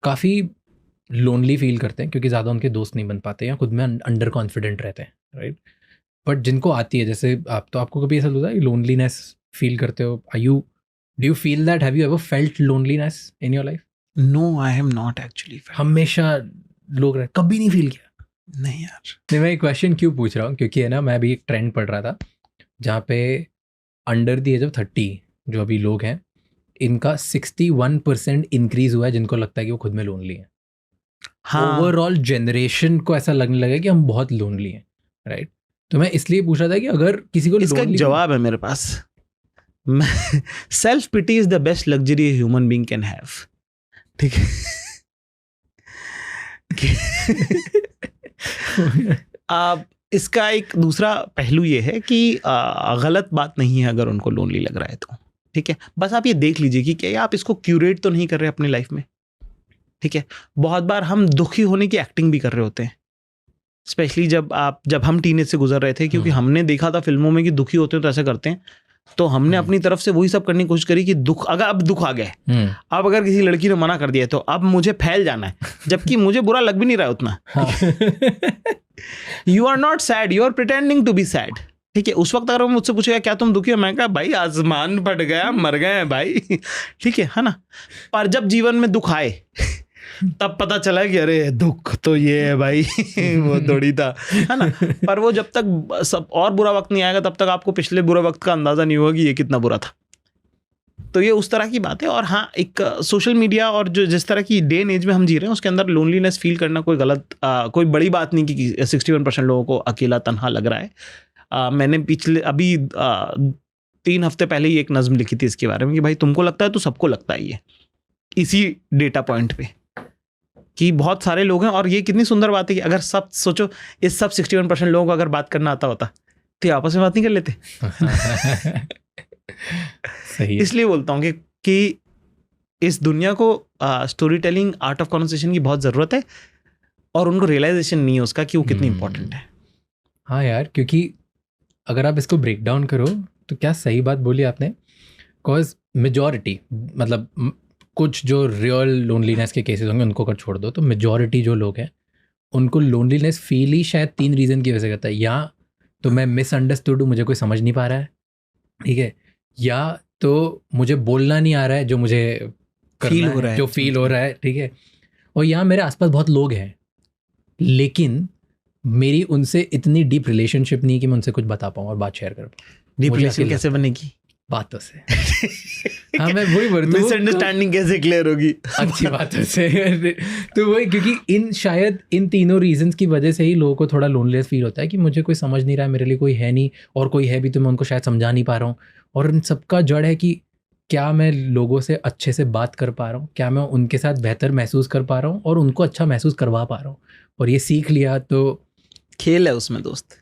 S2: काफ़ी लोनली फील करते हैं क्योंकि ज़्यादा उनके दोस्त नहीं बन पाते या खुद में अंडर कॉन्फिडेंट रहते हैं, राइट। बट जिनको आती है, जैसे आपको कभी ऐसा होता है लोनलीनेस फील करते हो? Do you feel that? Have you ever felt loneliness in your life?
S1: No, I have not actually.
S2: हमेशा लोग कभी नहीं फील किया?
S1: नहीं यार।
S2: नहीं, मैं एक क्वेश्चन क्यों पूछ रहा हूँ, क्योंकि है ना, मैं अभी एक ट्रेंड पढ़ रहा था जहाँ पे अंडर द एज ऑफ 30 जो अभी लोग हैं, इनका 61% इंक्रीज हुआ है जिनको लगता है कि वो खुद में लोनली है। हाँ, ओवरऑल जनरेशन को ऐसा लगने लगा कि हम बहुत लोनली हैं, राइट। तो मैं इसलिए पूछ रहा था कि अगर किसी को
S1: इसका एक जवाब है मेरे पास। Self pity is the best luxury human being can have. ठीक है। इसका एक दूसरा पहलू ये है कि गलत बात नहीं है अगर उनको लोनली लग रहा है तो। ठीक है, बस आप ये देख लीजिए कि क्या आप इसको क्यूरेट तो नहीं कर रहे अपनी लाइफ में। ठीक है, बहुत बार हम दुखी होने की एक्टिंग भी कर रहे होते हैं, स्पेशली जब हम टीनेज से गुजर रहे थे, क्योंकि हमने देखा था फिल्मों में कि दुखी होते हैं तो ऐसा करते हैं, तो हमने अपनी तरफ से वही सब करने की कोशिश करी कि अब दुख आ गया, अब अगर किसी लड़की ने मना कर दिया तो अब मुझे फैल जाना है, जबकि मुझे बुरा लग भी नहीं रहा उतना। You are not sad, you are pretending to be sad. ठीक है, उस वक्त अगर वो मुझसे पूछेगा क्या तुम दुखी हो, मैं कहा भाई आसमान फट गया, मर गए हैं भाई। ठीक है ना। पर जब जीवन में दुख आए तब पता चला कि अरे दुख तो ये है भाई वो थोड़ी था, है ना। पर वो जब तक सब और बुरा वक्त नहीं आएगा तब तक आपको पिछले बुरे वक्त का अंदाजा नहीं होगा कि ये कितना बुरा था। तो ये उस तरह की बात है। और हाँ, एक सोशल मीडिया और जो जिस तरह की डे एंड एज में हम जी रहे हैं उसके अंदर लोनलीनेस फील करना कोई गलत कोई बड़ी बात नहीं कि 61% लोगों को अकेला तन्हा लग रहा है। मैंने पिछले अभी 3 हफ्ते पहले ही एक नज़्म लिखी थी इसके बारे में कि भाई तुमको लगता है तो सबको लगता है, ये इसी डेटा पॉइंट पे कि बहुत सारे लोग हैं। और ये कितनी सुंदर बात है कि अगर सब सोचो, इस सब 61% लोगों को अगर बात करना आता होता तो ये आपस में बात नहीं कर लेते।
S2: सही है।
S1: इसलिए बोलता हूँ कि इस दुनिया को story telling, art of conversation की बहुत ज़रूरत है और उनको रियलाइजेशन नहीं है उसका कि वो कितनी इंपॉर्टेंट है।
S2: हाँ यार, क्योंकि अगर आप इसको ब्रेक डाउन करो तो क्या सही बात बोली आपने। बिकॉज मेजॉरिटी, मतलब कुछ जो रियल लोनलीनेस के केसेस होंगे उनको अगर छोड़ दो तो मेजॉरिटी जो लोग हैं उनको लोनलीनेस फील ही शायद 3 रीज़न की वजह से करता है। या तो मैं मिसअंडरस्टूड हूँ, मुझे कोई समझ नहीं पा रहा है, ठीक है, या तो मुझे बोलना नहीं आ रहा है जो मुझे
S1: फील हो रहा है,
S2: जो फील हो रहा है, ठीक है, और यहाँ मेरे आसपास बहुत लोग हैं लेकिन मेरी उनसे इतनी डीप रिलेशनशिप नहीं कि मैं उनसे कुछ बता पाऊँ और बात शेयर कर पाऊँ।
S1: डीप रिलेशन कैसे बनेगी?
S2: बातों से। हाँ, मैं वही बोल रहा हूँ,
S1: मिसअंडरस्टैंडिंग कैसे क्लियर होगी?
S2: अच्छी बातों से। तो वही, क्योंकि शायद इन तीनों रीजंस की वजह से ही लोगों को थोड़ा लोनलेस फील होता है कि मुझे कोई समझ नहीं रहा है, मेरे लिए कोई है नहीं, और कोई है भी तो मैं उनको शायद समझा नहीं पा रहा हूँ। और इन सबका जड़ है कि क्या मैं लोगों से अच्छे से बात कर पा रहा हूँ, क्या मैं उनके साथ बेहतर महसूस कर पा रहा हूँ और उनको अच्छा महसूस करवा पा रहा हूँ। और ये सीख लिया तो
S1: खेल है उसमें दोस्त।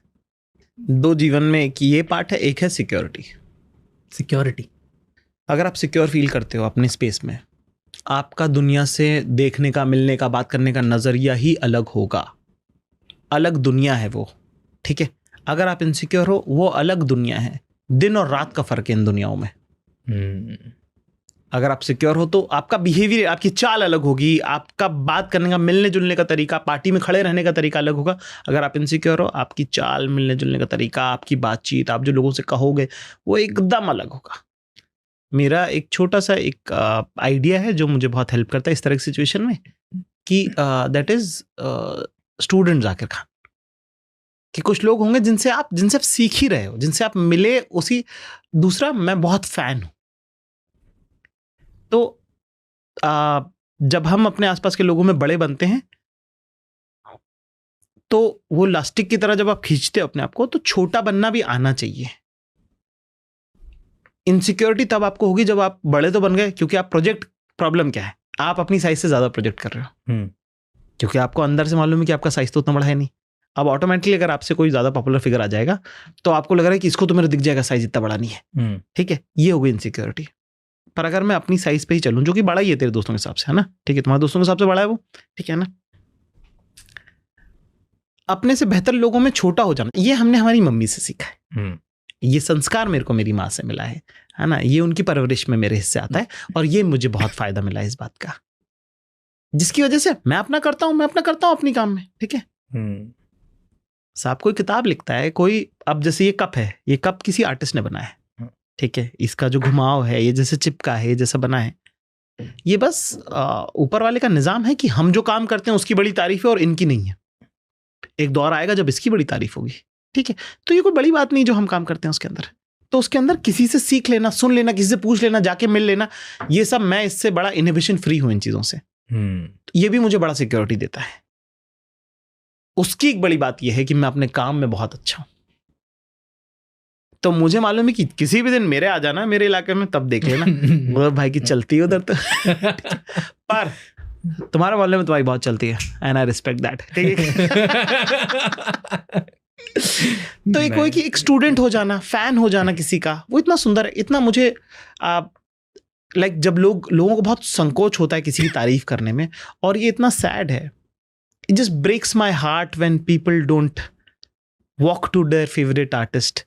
S1: 2 जीवन में एक ये पार्ट है, एक है सिक्योरिटी। अगर आप सिक्योर फील करते हो अपने स्पेस में, आपका दुनिया से देखने का, मिलने का, बात करने का नज़रिया ही अलग होगा। अलग दुनिया है वो, ठीक है। अगर आप इनसिक्योर हो, वो अलग दुनिया है। दिन और रात का फ़र्क है इन दुनियाओं में। अगर आप सिक्योर हो तो आपका बिहेवियर, आपकी चाल अलग होगी, आपका बात करने का, मिलने जुलने का तरीका, पार्टी में खड़े रहने का तरीका अलग होगा। अगर आप इनसिक्योर हो, आपकी चाल, मिलने जुलने का तरीका, आपकी बातचीत, आप जो लोगों से कहोगे वो एकदम अलग होगा। मेरा एक छोटा सा एक आइडिया है जो मुझे बहुत हेल्प करता है इस तरह की सिचुएशन में, कि that is student Zakir Khan. कि कुछ लोग होंगे जिनसे आप सीख ही रहे हो, जिनसे आप मिले उसी। दूसरा, मैं बहुत फैन हूं। तो जब हम अपने आसपास के लोगों में बड़े बनते हैं तो वो लास्टिक की तरह जब आप खींचते हो अपने आप को, तो छोटा बनना भी आना चाहिए। इनसिक्योरिटी तब आपको होगी जब आप बड़े तो बन गए, क्योंकि आप प्रोजेक्ट, प्रॉब्लम क्या है, आप अपनी साइज से ज्यादा प्रोजेक्ट कर रहे हो, क्योंकि आपको अंदर से मालूम है कि आपका साइज तो उतना बड़ा है नहीं। अब ऑटोमेटिकली अगर आपसे कोई ज्यादा पॉपुलर फिगर आ जाएगा तो आपको लग रहा है कि इसको तो मेरा दिख जाएगा, साइज इतना बड़ा नहीं है, ठीक है, ये होगी इनसिक्योरिटी। पर अगर मैं अपनी साइज पे ही चलूं, जो कि बड़ा ही है तेरे दोस्तों के हिसाब से, है ना, ठीक है, तुम्हारे दोस्तों के हिसाब से बड़ा है वो, ठीक है ना, अपने से बेहतर लोगों में छोटा हो जाना, ये हमने हमारी मम्मी से सीखा है। ये संस्कार मेरे को मेरी माँ से मिला है ना, ये उनकी परवरिश में मेरे हिस्से आता है, और ये मुझे बहुत फायदा मिला है इस बात का, जिसकी वजह से मैं अपना करता हूँ अपनी काम में, ठीक है। साहब कोई किताब लिखता है, कोई, अब जैसे ये कप है, ये कप किसी आर्टिस्ट ने बनाया है, ठीक है, इसका जो घुमाव है, ये जैसे चिपका है, ये जैसा बना है, ये बस ऊपर वाले का निजाम है कि हम जो काम करते हैं उसकी बड़ी तारीफ है और इनकी नहीं है। एक दौर आएगा जब इसकी बड़ी तारीफ होगी, ठीक है। तो ये कोई बड़ी बात नहीं जो हम काम करते हैं उसके अंदर। तो उसके अंदर किसी से सीख लेना, सुन लेना, किसी से पूछ लेना, जाके मिल लेना, ये सब, मैं इससे बड़ा इनहिबिशन फ्री हूं इन चीजों से। ये भी मुझे बड़ा सिक्योरिटी देता है। उसकी एक बड़ी बात यह है कि मैं अपने काम में बहुत अच्छा हूं। तो मुझे मालूम है कि किसी भी दिन मेरे आ जाना मेरे इलाके में, तब देख लेना वो भाई की चलती है उधर तो पर तुम्हारे मोहल्ले में तुम्हारी बहुत चलती है, एंड आई रिस्पेक्ट दैट, ठीक है। तो एक कोई कि एक स्टूडेंट हो जाना, फैन हो जाना किसी का, वो इतना सुंदर है, इतना मुझे लाइक जब लोगों को बहुत संकोच होता है किसी की तारीफ करने में, और ये इतना सैड है। It just breaks my heart when people don't walk to their favourite artist.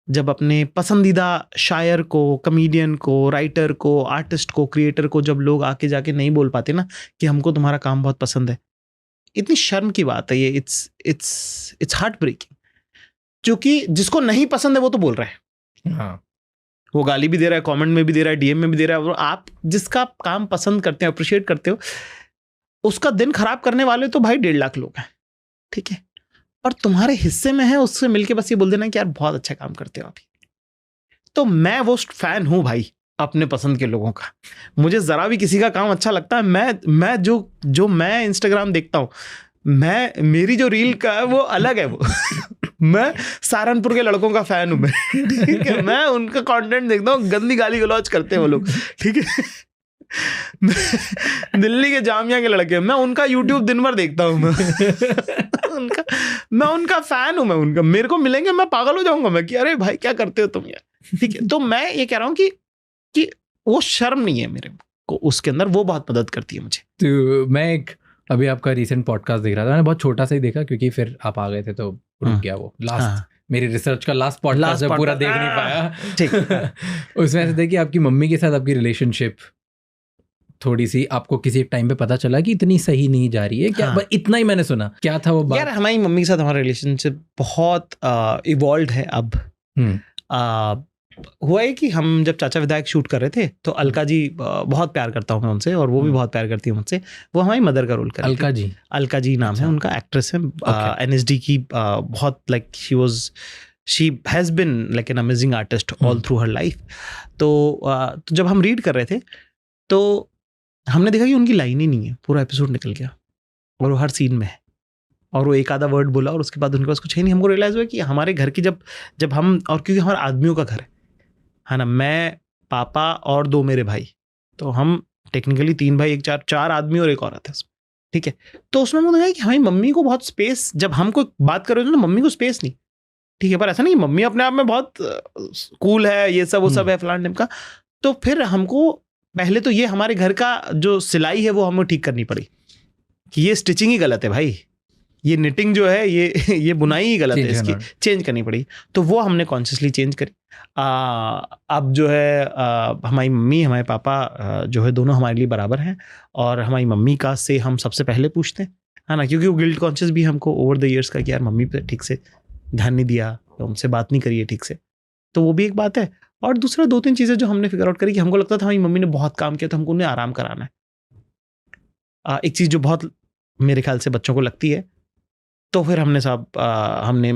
S1: जब अपने पसंदीदा शायर को, कमेडियन को, राइटर को, आर्टिस्ट को, क्रिएटर को जब लोग आके जाके नहीं बोल पाते ना कि हमको तुम्हारा काम बहुत पसंद है, इतनी शर्म की बात है ये। It's heart breaking. क्योंकि जिसको नहीं पसंद है वो तो बोल रहा है,
S2: हाँ,
S1: वो गाली भी दे रहा है, कमेंट में भी दे रहा है, डीएम में भी दे रहा है। और आप जिसका काम पसंद करते हैं, अप्रिशिएट करते हो, उसका दिन खराब करने वाले तो भाई 1.5 लाख लोग हैं, ठीक है। और तुम्हारे हिस्से में है उससे मिलके बस ये बोल देना कि यार बहुत अच्छा काम करते हो आप। तो मैं वो फैन हूं भाई अपने पसंद के लोगों का। मुझे जरा भी किसी का काम अच्छा लगता है, मैं जो मैं इंस्टाग्राम देखता हूँ, मेरी जो रील का है वो अलग है वो मैं सहारनपुर के लड़कों का फैन हूं मैं, ठीक है। मैं उनका कंटेंट देखता हूँ, गंदी गाली गलौज करते हैं वो लोग, ठीक है। दिल्ली के जामिया के लड़के, मैं उनका यूट्यूब दिन भर देखता हूँ मैं उनका फैन हूं मैं उनका। मेरे को मिलेंगे मैं पागल हो जाऊंगा मैं कि अरे भाई क्या करते हो तुम यार, ठीक है। तो मैं ये कह रहा हूँ कि वो शर्म नहीं है मेरे को उसके अंदर, वो बहुत मदद करती है मुझे।
S2: तो मैं अभी आपका रीसेंट पॉडकास्ट देख रहा था, मैंने बहुत छोटा सा ही देखा क्योंकि फिर आप आ गए थे तो रुक गया वो लास्ट मेरी रिसर्च का लास्ट पॉडकास्ट पूरा देख नहीं पाया, ठीक। उसमें से देखिए आपकी मम्मी के साथ आपकी रिलेशनशिप थोड़ी सी आपको किसी एक टाइम पे पता चला कि इतनी सही नहीं जा रही है क्या? हाँ। इतना ही मैंने सुना, क्या था वो बात?
S1: यार हमारी मम्मी के साथ हमारा रिलेशनशिप बहुत इवॉल्व है अब। हुआ है कि हम जब चाचा विधायक शूट कर रहे थे तो अलका जी, बहुत प्यार करता हूँ मैं उनसे और वो भी बहुत प्यार करती है मुझसे, वो हमारी मदर का रोल कर रही थी। अलका जी नाम है उनका, एक्ट्रेस है, NSD की, बहुत like she has been like an amazing artist all through her life. तो जब हम रीड कर रहे थे तो हमने देखा कि उनकी लाइन ही नहीं है, पूरा एपिसोड निकल गया और वो हर सीन में है और वो एक आधा वर्ड बोला और उसके बाद उनके पास कुछ है नहीं। हमको रियलाइज़ हुआ कि हमारे घर की जब हम, और क्योंकि हमारा आदमियों का घर है ना, मैं, पापा और 2 मेरे भाई, तो हम टेक्निकली 3 भाई, 4 आदमी और एक औरत है, ठीक है। तो उसमें मुझे लगा कि हमारी मम्मी को बहुत स्पेस, जब हम कोई बात कर रहे थे तो मम्मी को स्पेस नहीं, ठीक है। पर ऐसा नहीं, मम्मी अपने आप में बहुत कूल है, ये सब वो सब है फलान टाइम का। तो फिर हमको पहले तो ये हमारे घर का जो सिलाई है वो हमें ठीक करनी पड़ी कि ये स्टिचिंग ही गलत है भाई, ये निटिंग जो है ये बुनाई ही गलत है, इसकी चेंज करनी पड़ी। तो वो हमने कॉन्शियसली चेंज करी। अब जो है हमारी मम्मी हमारे पापा जो है दोनों हमारे लिए बराबर हैं और हमारी मम्मी का से हम सबसे पहले पूछते हैं, है ना, क्योंकि वो गिल्ट कॉन्शियस भी हमको ओवर द ईयर्स का कि यार मम्मी पे ठीक से ध्यान नहीं दिया, तो हमसे बात नहीं करी है ठीक से, तो वो भी एक बात है। और दूसरा 2-3 चीज़ें जो हमने फिगर आउट करी कि हमको लगता था हमारी मम्मी ने बहुत काम किया तो हमको उन्हें आराम कराना है। एक चीज़ जो बहुत मेरे ख्याल से बच्चों को लगती है, तो फिर हमने हमने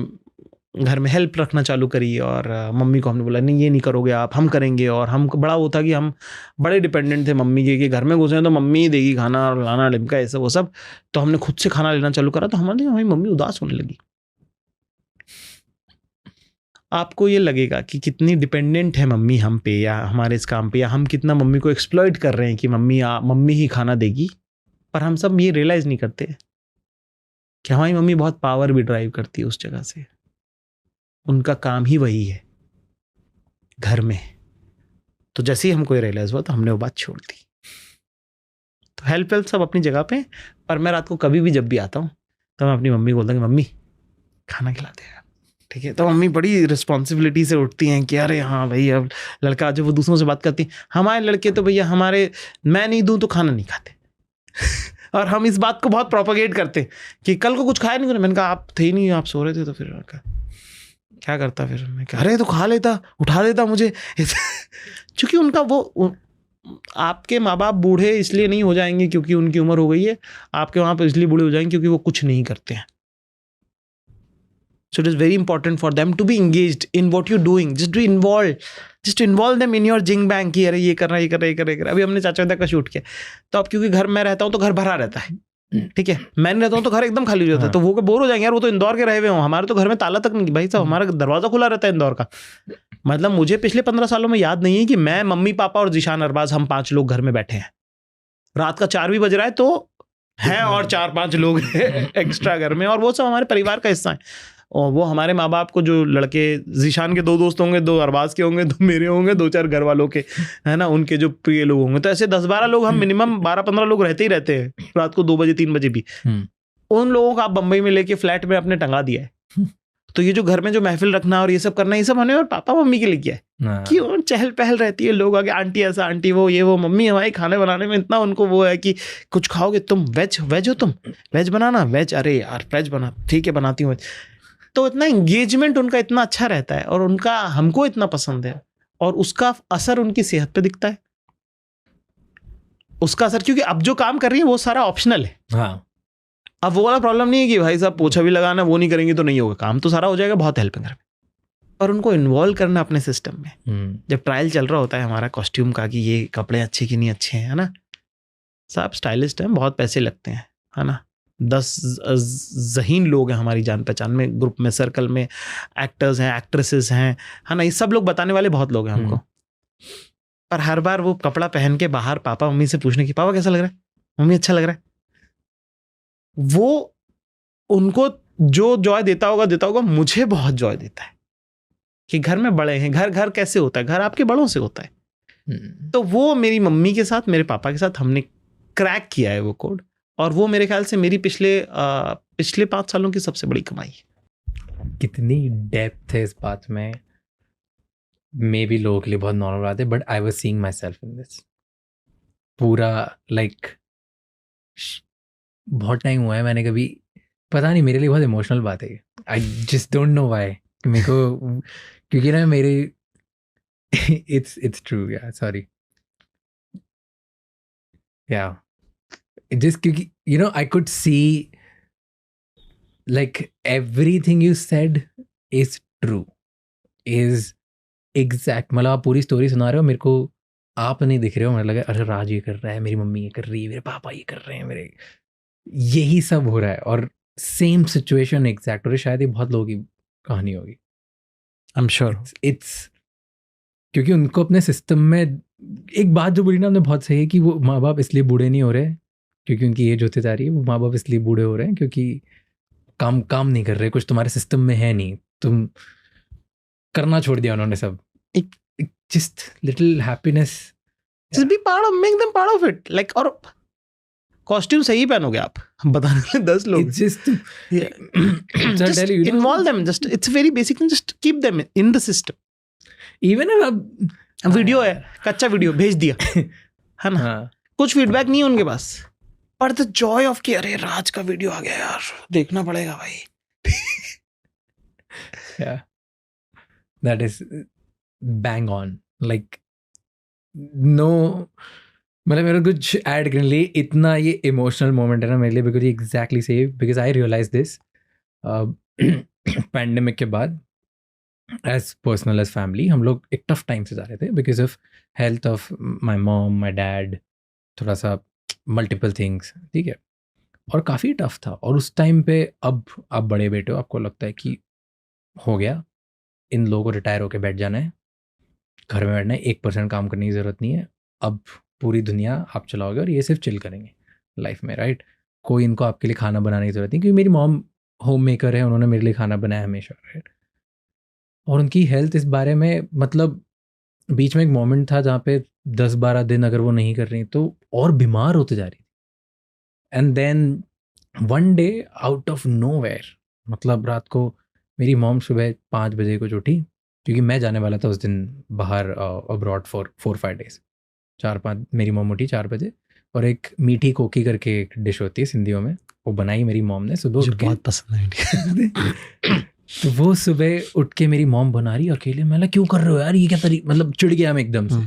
S1: घर में हेल्प रखना चालू करी और मम्मी को हमने बोला नहीं ये नहीं करोगे आप, हम करेंगे। और हम बड़ा वो था कि हम बड़े डिपेंडेंट थे मम्मी के, कि घर में घुसे तो मम्मी ही देगी खाना और लाना डिमका ऐसा वो सब। तो हमने खुद से खाना लेना चालू करा तो हमारी मम्मी उदास होने लगी। आपको ये लगेगा कि कितनी डिपेंडेंट है मम्मी हम पे या हमारे इस काम पे, या हम कितना मम्मी को एक्सप्लॉइट कर रहे हैं कि मम्मी ही खाना देगी। पर हम सब ये रियलाइज़ नहीं करते कि हमारी मम्मी बहुत पावर भी ड्राइव करती है उस जगह से, उनका काम ही वही है घर में। तो जैसे ही हमको ये रियलाइज़ हुआ तो हमने वो बात छोड़ दी। तो हेल्प सब अपनी जगह पे, पर मैं रात को कभी भी जब भी आता हूँ तो मैं अपनी मम्मी को बोलता हूँ कि मम्मी खाना खिलाते हैं, ठीक है। तो मम्मी बड़ी रिस्पॉन्सिबिलिटी से उठती हैं कि अरे हाँ भाई, अब लड़का जब वो दूसरों से बात करती, हमारे लड़के तो भैया हमारे, मैं नहीं दूँ तो खाना नहीं खाते और हम इस बात को बहुत प्रोपेगेट करते हैं कि कल को कुछ खाया नहीं। मैंने कहा आप थे ही नहीं, आप सो रहे थे, तो फिर क्या करता फिर? मैं कहा अरे तो खा लेता, उठा देता मुझे क्योंकि उनका वो, आपके माँ बाप बूढ़े इसलिए नहीं हो जाएंगे क्योंकि उनकी उम्र हो गई है, आपके वहाँ पर इसलिए बूढ़े हो जाएंगे क्योंकि वो कुछ नहीं करते हैं। So it is very important for them to be engaged in what you're doing. Just to involve them in your jing bang कि अरे ये कर रहा है। अभी हमने चाचा का शूट किया, तो अब क्योंकि घर में रहता हूँ तो घर भरा रहता है, ठीक है। मैं नहीं रहता हूँ तो घर एकदम खाली रहता है। तो वो बोर हो जाएंगे यार, वो तो इंदौर के रहे हुए हों, हमारे तो घर में ताला तक नहीं भाई साहब, हमारा दरवाजा खुला रहता है इंदौर का। मतलब मुझे पिछले 15 सालों में याद नहीं है कि मैं, मम्मी पापा और जीशान अरबाज, हम 5 लोग घर में बैठे हैं। रात का 4 भी बज रहा है तो हैं और 4-5 लोग एक्स्ट्रा घर में, और वो सब हमारे परिवार का हिस्सा है। और वो हमारे माँ बाप को, जो लड़के जीशान के 2 दोस्त होंगे, 2 अरबाज के होंगे, 2 मेरे होंगे, 2-4 घर वालों के, है ना, उनके जो प्रिय लोग होंगे, तो ऐसे 10-12 लोग हम मिनिमम 12-15 लोग रहते ही रहते हैं रात को 2 बजे 3 बजे भी। उन लोगों को आप बम्बई में लेके फ्लैट में अपने टंगा दिया है। तो ये जो घर में जो महफिल रखना और ये सब करना, ये सब हमने और पापा मम्मी के लिए किया है। क्यों चहल पहल रहती है, लोग आगे आंटी ऐसा, आंटी वो, ये वो। मम्मी हमारी खाने बनाने में इतना उनको वो है कि कुछ खाओगे तुम, वेज हो तुम, वेज बनाना, वेज, अरे यार वेज बना, ठीक है बनाती हूँ। तो इतना एंगेजमेंट उनका इतना अच्छा रहता है और उनका हमको इतना पसंद है और उसका असर उनकी सेहत पे दिखता है, उसका असर, क्योंकि अब जो काम कर रही है वो सारा ऑप्शनल है।
S2: हाँ,
S1: अब वो वाला प्रॉब्लम नहीं है कि भाई साहब पोछा भी लगाना, वो नहीं करेंगे तो नहीं होगा, काम तो सारा हो जाएगा, बहुत हेल्प है घर में। और उनको इन्वॉल्व करना अपने सिस्टम में। जब ट्रायल चल रहा होता है हमारा कॉस्ट्यूम का कि ये कपड़े अच्छे कि नहीं अच्छे हैं, है ना, सब स्टाइलिस्ट हैं, बहुत पैसे लगते हैं, है ना, 10 ज़हीन लोग हैं हमारी जान पहचान में, ग्रुप में, सर्कल में, एक्टर्स हैं, एक्ट्रेसेस हैं, है ना, ये सब लोग बताने वाले बहुत लोग हैं हमको। पर हर बार वो कपड़ा पहन के बाहर पापा मम्मी से पूछने की, पापा कैसा लग रहा है, मम्मी अच्छा लग रहा है, वो उनको जो जॉय देता होगा, मुझे बहुत जॉय देता है कि घर में बड़े हैं। घर कैसे होता है, घर आपके बड़ों से होता है। तो वो मेरी मम्मी के साथ, मेरे पापा के साथ हमने क्रैक किया है वो कोड, और वो मेरे ख्याल से मेरी पिछले 5 सालों की सबसे बड़ी कमाई है।
S2: कितनी डेप्थ है इस बात में, मे भी लोगों के लिए बहुत नॉर्मल बात है, but I was seeing my self in this पूरा, लाइक बहुत टाइम हुआ है मैंने कभी, पता नहीं, मेरे लिए बहुत इमोशनल बात है, I just don't know why, मेरे को, क्योंकि ना मेरे it's true, yeah, sorry, yeah, just क्योंकि I could see like everything you said is true, is exact, मतलब आप पूरी स्टोरी सुना रहे हो, मेरे को आप नहीं दिख रहे हो, मुझे लगा अरे राज ये कर रहा है, मेरी मम्मी ये कर रही है, मेरे पापा ये कर रहे हैं, मेरे यही सब हो रहा है, और सेम सिचुएशन एग्जैक्ट हो रही है। शायद ये बहुत लोगों की कहानी होगी,
S1: आई एम श्योर।
S2: इट्स क्योंकि उनको अपने सिस्टम में, एक बात जो बोली ना हमने बहुत सही है कि वो माँ बाप इसलिए बूढ़े नहीं हो रहे क्योंकि उनकी एज होती जा रही है, वो माँ बाप इसलिए बूढ़े हो रहे हैं क्योंकि काम नहीं कर रहे, कुछ तुम्हारे सिस्टम में है नहीं, तुम करना छोड़ दिया उन्होंने सब। एक just little happiness,
S1: just be part of, make them part of it, like, और कॉस्ट्यूम सही पहनोगे आप, बताने के लिए 10 लोग,
S2: just
S1: involve them, just it's very basic, just keep them in the system.
S2: Even अब
S1: वीडियो है, कच्चा वीडियो भेज दिया है ना, कुछ फीडबैक नहीं है उनके पास, पर द जॉय ऑफ कि अरे राज का वीडियो आ गया यार, देखना पड़ेगा भाई।
S2: Yeah, that is bang on, like no, मतलब मेरा कुछ ऐड करने लिए इतना ये इमोशनल मोमेंट है ना मेरे लिए, बिकॉज एग्जैक्टली से, because I realise this pandemic के बाद, एज पर्सनल एज फैमिली, हम लोग एक टफ टाइम से जा रहे थे because of health of my mom, my dad, थोड़ा सा मल्टीपल थिंग्स, ठीक है, और काफ़ी टफ था। और उस टाइम पे अब आप बड़े बेटे हो, आपको लगता है कि हो गया, इन लोगों को रिटायर होकर बैठ जाना है, घर में बैठना है, 1% काम करने की ज़रूरत नहीं है, अब पूरी दुनिया आप चलाओगे और ये सिर्फ चिल करेंगे लाइफ में, राइट, कोई इनको आपके लिए खाना बनाने की ज़रूरत नहीं, क्योंकि मेरी मॉम होम मेकर है, उन्होंने मेरे लिए खाना बनाया हमेशा, राइट। और उनकी हेल्थ इस बारे में, मतलब बीच में एक मोमेंट था जहाँ पे 10-12 दिन अगर वो नहीं कर रही तो और बीमार होते जा रही थी, and then one day out of nowhere, मतलब रात को मेरी मॉम सुबह 5 बजे कुछ उठी, क्योंकि मैं जाने वाला था उस दिन बाहर अब्रॉड फॉर 4-5 डेज, 4-5 मेरी मॉम उठी 4 बजे, और एक मीठी कोकी करके एक डिश होती है सिंधियों में, वो बनाई मेरी मॉम ने सुबह उठ के,
S1: बहुत पसंद है।
S2: तो वो सुबह उठ के मेरी मॉम बना रही अकेले, मैं क्यों कर रहे हो यार, ये क्या तरीका, मतलब चिढ़ गया मैं एकदम से,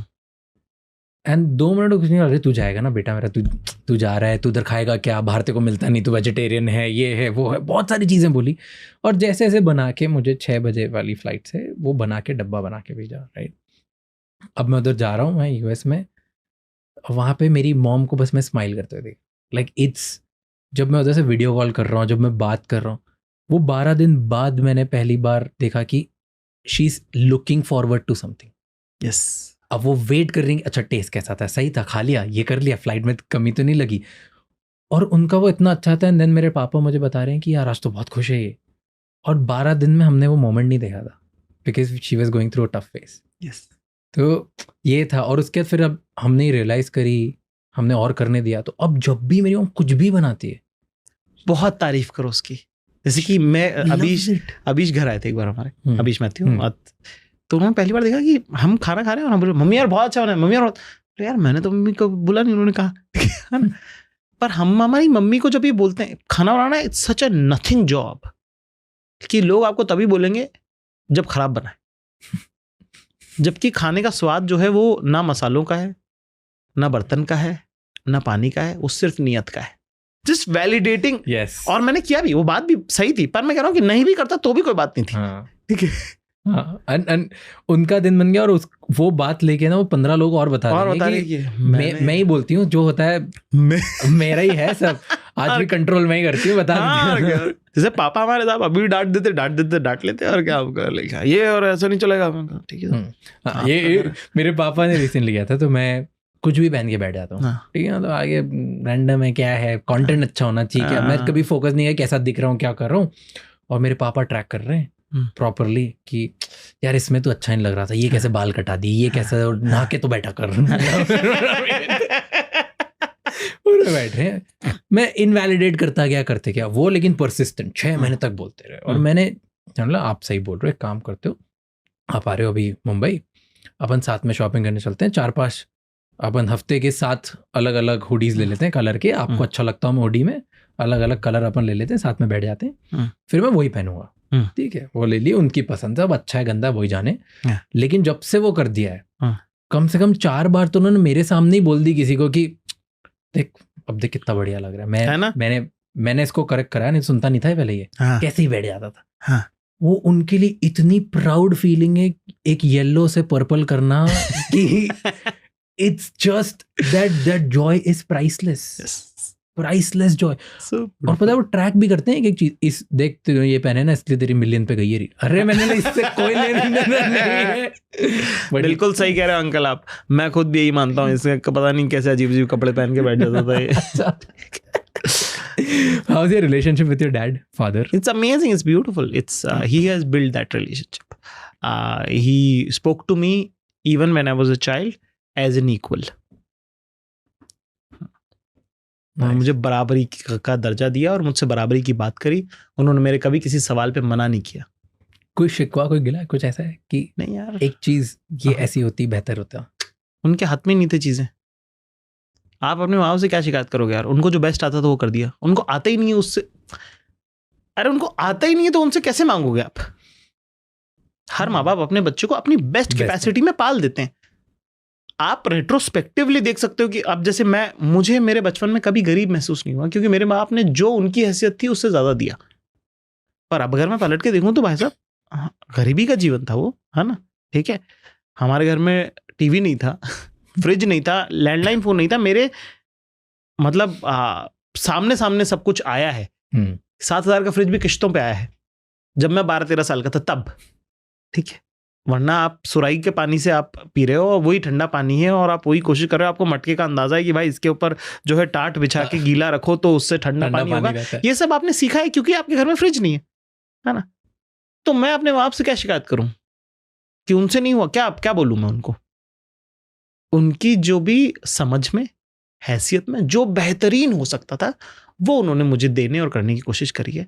S2: एंड 2 मिनट कुछ नहीं, अरे तू जाएगा ना बेटा मेरा, तू जा रहा है, तू उधर खाएगा क्या, बाहर तेरे को मिलता नहीं, तू वेजिटेरियन है, ये है वो है, बहुत सारी चीज़ें बोली, और जैसे जैसे बना के मुझे 6 बजे वाली फ्लाइट से वो बना के डब्बा बना के भेजा, राइट। अब मैं उधर जा रहा हूँ, मैं US में, वहाँ पे मेरी मॉम को बस मैं स्माइल करते हुए देख, लाइक इट्स, जब मैं उधर से वीडियो कॉल कर रहा हूँ, जब मैं बात कर रहा हूँ, वो 12 दिन बाद मैंने पहली बार देखा कि she is looking forward to something.
S1: Yes,
S2: अब वो वेट कर रही, अच्छा टेस्ट कैसा था, सही था, खा लिया, ये कर लिया, फ्लाइट में कमी तो नहीं लगी, और उनका वो इतना अच्छा था। एंड देन मेरे पापा मुझे बता रहे हैं कि यार आज तो बहुत खुश है ये, और 12 दिन में हमने वो मोमेंट नहीं देखा था because she was going through a tough face.
S1: Yes,
S2: तो ये था, और उसके बाद फिर अब हमने रियलाइज़ करी, हमने और करने दिया, तो अब जब भी मेरी मॉम कुछ भी बनाती है,
S1: बहुत तारीफ करो उसकी। जैसे कि मैं अभीश घर आए थे एक बार हमारे, अभीश मैथ्यू, तो उन्होंने पहली बार देखा कि हम खाना खा रहे हैं और हम बोले मम्मी यार बहुत अच्छा बना है, मम्मी यार, यार मैंने तो मम्मी को बोला नहीं, उन्होंने कहा पर हम हमारी मम्मी को जब ये बोलते हैं खाना बनाना, it's such a nothing job, कि लोग आपको तभी बोलेंगे जब खराब बना है, जबकि खाने का स्वाद जो है वो ना मसालों का है, ना बर्तन का है, ना पानी का है, वो सिर्फ नियत का है। Just validating.
S2: यस।
S1: और मैंने किया भी, वो बात भी सही थी, पर मैं कह रहा हूँ कि नहीं भी करता तो भी कोई बात नहीं थी। ठीक है।
S2: हाँ, उनका दिन बन गया और वो बात लेके ना वो 15 लोग और बता रहे हैं कि मैं ही बोलती हूँ, जो होता है मेरा ही है सब, आज भी कंट्रोल मैं ही करती हूँ, बता देती हूँ।
S1: जैसे पापा हमारे साहब अभी डांट लेते और क्या कर लेगा ये, और ऐसा नहीं चलेगा। ठीक है।
S2: ये मेरे पापा ने रिसेंटली किया था, तो मैं कुछ भी पहन के बैठ जाता हूँ। ठीक है, तो आगे रैंडम है, क्या है, कंटेंट अच्छा होना चाहिए, मैं कभी फोकस नहीं है कैसा दिख रहा हूँ, क्या कर रहा हूँ। और मेरे पापा ट्रैक कर रहे हैं प्रॉपरली कि यार इसमें तो अच्छा नहीं लग रहा था, ये कैसे बाल कटा दी, ये कैसे नहा के तो बैठा कर पूरे बैठे हैं। मैं इनवैलिडेट करता गया, करते क्या वो, लेकिन परसिस्टेंट 6 महीने तक बोलते रहे। और मैंने मतलब आप सही बोल रहे हो, एक काम करते हो, आप आ रहे हो अभी मुंबई, अपन साथ में शॉपिंग करने चलते हैं, 4-5 अपन हफ्ते के 7 अलग अलग हुडीज ले लेते हैं कलर के, आपको अच्छा लगता हो हुडी में, अलग अलग कलर अपन ले लेते हैं, साथ में बैठ जाते हैं, फिर मैं वही पहनूंगा। ठीक है, वो ले लिए, उनकी पसंद है, अब अच्छा है गंदा वही जाने। लेकिन जब से वो कर दिया है, कम से कम 4 बार तो उन्होंने मेरे सामने ही बोल दी किसी को कि देख अब देख कितना बढ़िया लग रहा है। मैंने इसको करेक्ट कराया, नहीं सुनता नहीं था पहले, ये कैसे ही बैठ जाता था। वो उनके लिए इतनी प्राउड फीलिंग है एक येलो से पर्पल करना कि it's just that Joy is priceless Joy. और पता है वो ट्रैक भी करते हैं एक चीज, इस देख ये पहने ना इसलिए तेरी मिलियन पे गई है। अरे मैंने ना इससे कोई लेना नहीं है।
S1: बिल्कुल सही कह रहे हो अंकल आप, मैं खुद भी यही मानता हूँ। इसका पता नहीं कैसे अजीब अजीब कपड़े पहन के बैठ जाता था ये।
S2: How's your relationship with your dad, father?
S1: It's amazing. It's beautiful. He has built that relationship. He spoke to me even when I was a child as an equal. Nice. मुझे बराबरी का दर्जा दिया और मुझसे बराबरी की बात करी। उन्होंने मेरे कभी किसी सवाल पे मना नहीं किया।
S2: कोई शिकवा, कोई गिला, कुछ ऐसा है कि
S1: नहीं यार,
S2: एक चीज ये ऐसी होती बेहतर होता?
S1: उनके हाथ में नहीं थे चीजें। आप अपने माँ बाप से क्या शिकायत करोगे यार? उनको जो बेस्ट आता था वो कर दिया, उनको आता ही नहीं है उससे। अरे उनको आता ही नहीं है तो उनसे कैसे मांगोगे आप? हर माँ बाप अपने बच्चे को अपनी बेस्ट कैपेसिटी में पाल देते हैं। आप रेट्रोस्पेक्टिवली देख सकते हो कि अब जैसे मुझे मेरे बचपन में कभी गरीब महसूस नहीं हुआ, क्योंकि मेरे माँ बाप ने जो उनकी हैसियत थी उससे ज्यादा दिया। पर अब अगर मैं पलट के देखूं तो भाई साहब गरीबी का जीवन था वो, है ना? ठीक है, हमारे घर में टीवी नहीं था, फ्रिज नहीं था, लैंडलाइन फोन नहीं था। मेरे मतलब सामने सब कुछ आया है। 7,000 का फ्रिज भी किश्तों पे आया है जब मैं 12-13 साल का था तब। ठीक है, वरना आप सुराई के पानी से आप पी रहे हो और वही ठंडा पानी है और आप वही कोशिश कर रहे हो। आपको मटके का अंदाजा है कि भाई इसके ऊपर जो है टाट बिछा के गीला रखो तो उससे ठंडा पानी होगा। ये सब आपने सीखा है क्योंकि आपके घर में फ्रिज नहीं है ना? तो मैं अपने बाप से क्या शिकायत करूं कि उनसे नहीं हुआ? क्या बोलूं मैं उनको? उनकी जो भी समझ में, हैसियत में जो बेहतरीन हो सकता था वो उन्होंने मुझे देने और करने की कोशिश करी है।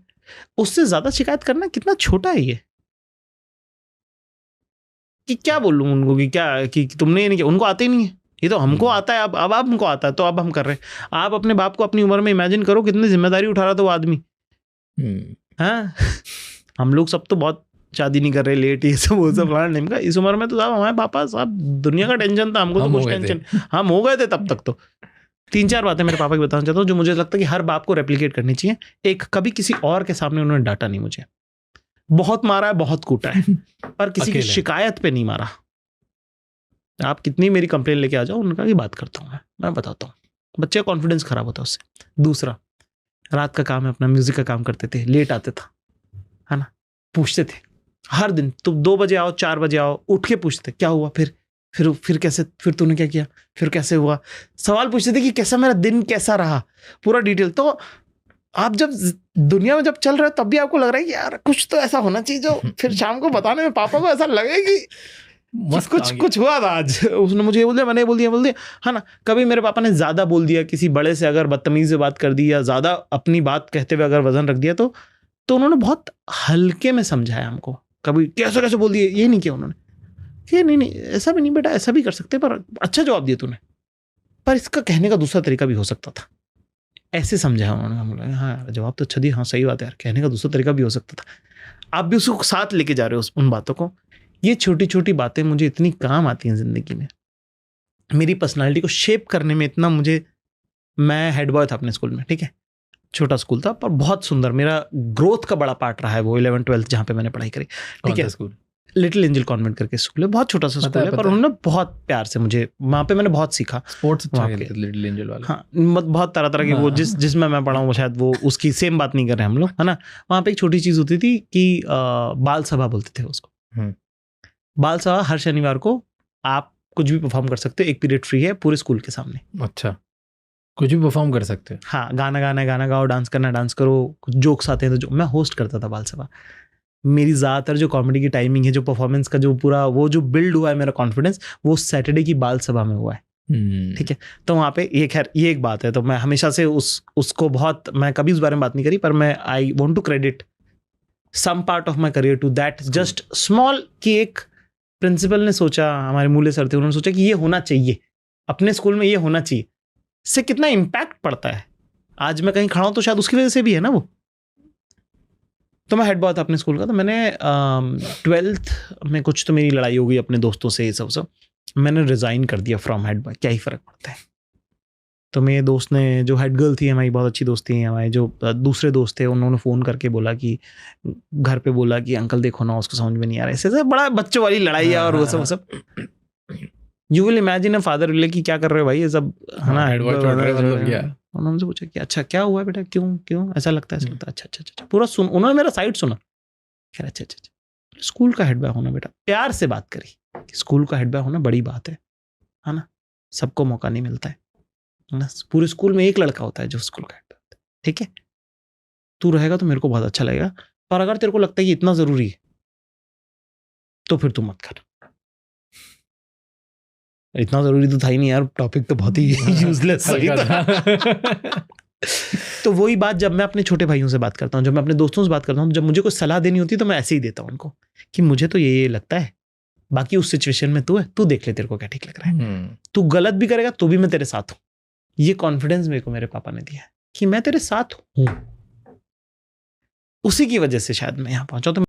S1: उससे ज्यादा शिकायत करना कितना छोटा है ये, कि क्या बोलूं उनको कि तुमने ये नहीं किया। उनको आते ही नहीं है, ये तो हमको आता है। अब हमको आता है तो अब हम कर रहे हैं। आप अपने बाप को अपनी उम्र में इमेजिन करो कितनी जिम्मेदारी उठा रहा था वो आदमी। हाँ, हम लोग सब तो बहुत शादी नहीं कर रहे, लेट, ये सब वो सब नहीं का। इस उम्र में तो साहब हमारे पापा साहब दुनिया का टेंशन था, हमको तो कुछ टेंशन, हम हो गए थे तब तक। तो 3-4 बातें मेरे पापा की बताना चाहता हूँ जो मुझे लगता है कि हर बाप को रेप्लिकेट करनी चाहिए। एक, कभी किसी और के सामने उन्होंने डांटा नहीं मुझे। बहुत मारा है, बहुत कूटा है, पर किसी की शिकायत पे नहीं मारा। आप कितनी मेरी कंप्लेन लेके आ जाओ, उनका की बात करता हूँ मैं बताता हूँ। बच्चे का कॉन्फिडेंस खराब होता है उससे। दूसरा, रात का काम है अपना, म्यूजिक का काम करते थे, लेट आते था, है ना? पूछते थे हर दिन, तुम 2 बजे आओ, 4 बजे आओ, उठ के पूछते क्या हुआ, फिर कैसे, फिर तूने क्या किया, फिर कैसे हुआ। सवाल पूछते थे कि कैसा मेरा दिन कैसा रहा, पूरा डिटेल। तो आप जब दुनिया में जब चल रहे हो तब भी आपको लग रहा है कि यार कुछ तो ऐसा होना चाहिए जो फिर शाम को बताने में पापा को ऐसा लगे कि कुछ हुआ था आज। उसने मुझे ये बोल दिया, मैंने बोल दिया, है ना? कभी मेरे पापा ने ज्यादा बोल दिया, किसी बड़े से अगर बदतमीज से बात कर दी या ज्यादा अपनी बात कहते हुए अगर वजन रख दिया तो उन्होंने बहुत हल्के में समझाया हमको। कभी कैसे बोल दिए ये नहीं किया उन्होंने, कि नहीं ऐसा भी नहीं बेटा, ऐसा भी कर सकते, पर अच्छा जवाब दिया तूने, पर इसका कहने का दूसरा तरीका भी हो सकता था। ऐसे समझाया उन्होंने। हम लोग हाँ यार जवाब तो अच्छा दिया, हाँ सही बात है यार, कहने का दूसरा तरीका भी हो सकता था। आप भी उसको साथ लेके जा रहे हो उन बातों को। ये छोटी छोटी बातें मुझे इतनी काम आती हैं जिंदगी में, मेरी पर्सनालिटी को शेप करने में इतना मुझे। मैं हेड बॉय था अपने स्कूल में, ठीक है, छोटा स्कूल था पर बहुत सुंदर, मेरा ग्रोथ का बड़ा पार्ट रहा है वो 11th-12th जहाँ पे मैंने पढ़ाई करी, ठीक है।
S2: स्कूल
S1: लिटिल एंजल कॉन्वेंट करके स्कूल है, बहुत छोटा सा स्कूल है, पर उन्होंने बहुत प्यार से मुझे, वहाँ पे मैंने बहुत सीखा।
S2: स्पोर्ट्स अच्छा खेलते थे लिटिल एंजल वाले।
S1: हाँ, बहुत तरह तरह के वो जिसमें मैं पढ़ा हूँ शायद वो उसकी सेम बात नहीं कर रहे हम लोग, है ना। वहाँ पे एक छोटी चीज़ होती थी कि बाल सभा बोलते थे उसको। बाल सभा हर शनिवार को आप कुछ भी परफॉर्म कर सकते हो, एक पीरियड फ्री है पूरे स्कूल के सामने।
S2: अच्छा, कुछ भी परफॉर्म कर सकते हो?
S1: हाँ, गाना गाओ, डांस करना डांस करो, कुछ जोक्स आते हैं तो मैं होस्ट करता था बाल सभा। मेरी ज़्यादातर जो कॉमेडी की टाइमिंग है, जो परफॉर्मेंस का जो पूरा वो जो बिल्ड हुआ है मेरा कॉन्फिडेंस, वो सैटरडे की बाल सभा में हुआ है, ठीक है। तो वहाँ पे ये खैर ये एक बात है, तो मैं हमेशा से उसको बहुत, मैं कभी उस बारे में बात नहीं करी, पर मैं I want to credit some part of my career to that just small, कि एक प्रिंसिपल ने सोचा, हमारे मूल्य सर थे, उन्होंने सोचा कि ये होना चाहिए अपने स्कूल में, ये होना चाहिए। इससे कितना इम्पैक्ट पड़ता है। आज मैं कहीं खड़ा हूँ तो शायद उसकी वजह से भी है ना वो। तो मैं हेड बॉय था अपने स्कूल का, तो मैंने 12th में कुछ तो मेरी लड़ाई हो गई अपने दोस्तों से, ये सब मैंने रिज़ाइन कर दिया फ्रॉम हेड बॉय। क्या ही फ़र्क पड़ता है। तो मेरे दोस्त ने, जो हेड गर्ल थी हमारी, बहुत अच्छी दोस्त थी, हमारे जो दूसरे दोस्त थे, उन्होंने फ़ोन करके बोला कि घर पे बोला कि अंकल देखो ना, उसको समझ में नहीं आ रहा है, ऐसे बड़ा बच्चों वाली लड़ाई है और वो सब। You will imagine a father relay कि क्या कर रहे हो भाई ये सब, है ना। उन्होंने मुझसे पूछा कि अच्छा क्या हुआ बेटा, क्यों ऐसा लगता है, अच्छा पूरा सुन, उन्होंने मेरा साइड सुना। खैर अच्छा, स्कूल का हेड बॉय होना बेटा, प्यार से बात करी कि स्कूल का हेड बॉय होना बड़ी बात है ना, सबको मौका नहीं मिलता है ना, पूरे स्कूल में एक लड़का होता है जो स्कूल का हेड बॉय होता है, ठीक है। तू रहेगा तो मेरे को बहुत अच्छा लगेगा, पर अगर तेरे को लगता है कि इतना जरूरी है तो फिर तू मत कर। इतना जरूरी तो था ही नहीं यार, टॉपिक तो बहुत ही यूजलेस था। तो वही बात जब मैं अपने छोटे भाइयों से बात करता हूँ, जब मैं अपने दोस्तों से बात करता हूँ, जब मुझे कोई सलाह देनी होती है तो मैं ऐसे ही देता हूँ उनको कि मुझे तो ये लगता है, बाकी उस सिचुएशन में तू है, तू देख ले तेरे को क्या ठीक लग रहा है, तू गलत भी करेगा तो भी मैं तेरे साथ हूँ। ये कॉन्फिडेंस मेरे को मेरे पापा ने दिया है कि मैं तेरे साथ हूँ, उसी की वजह से शायद मैं यहाँ पहुंचा। तो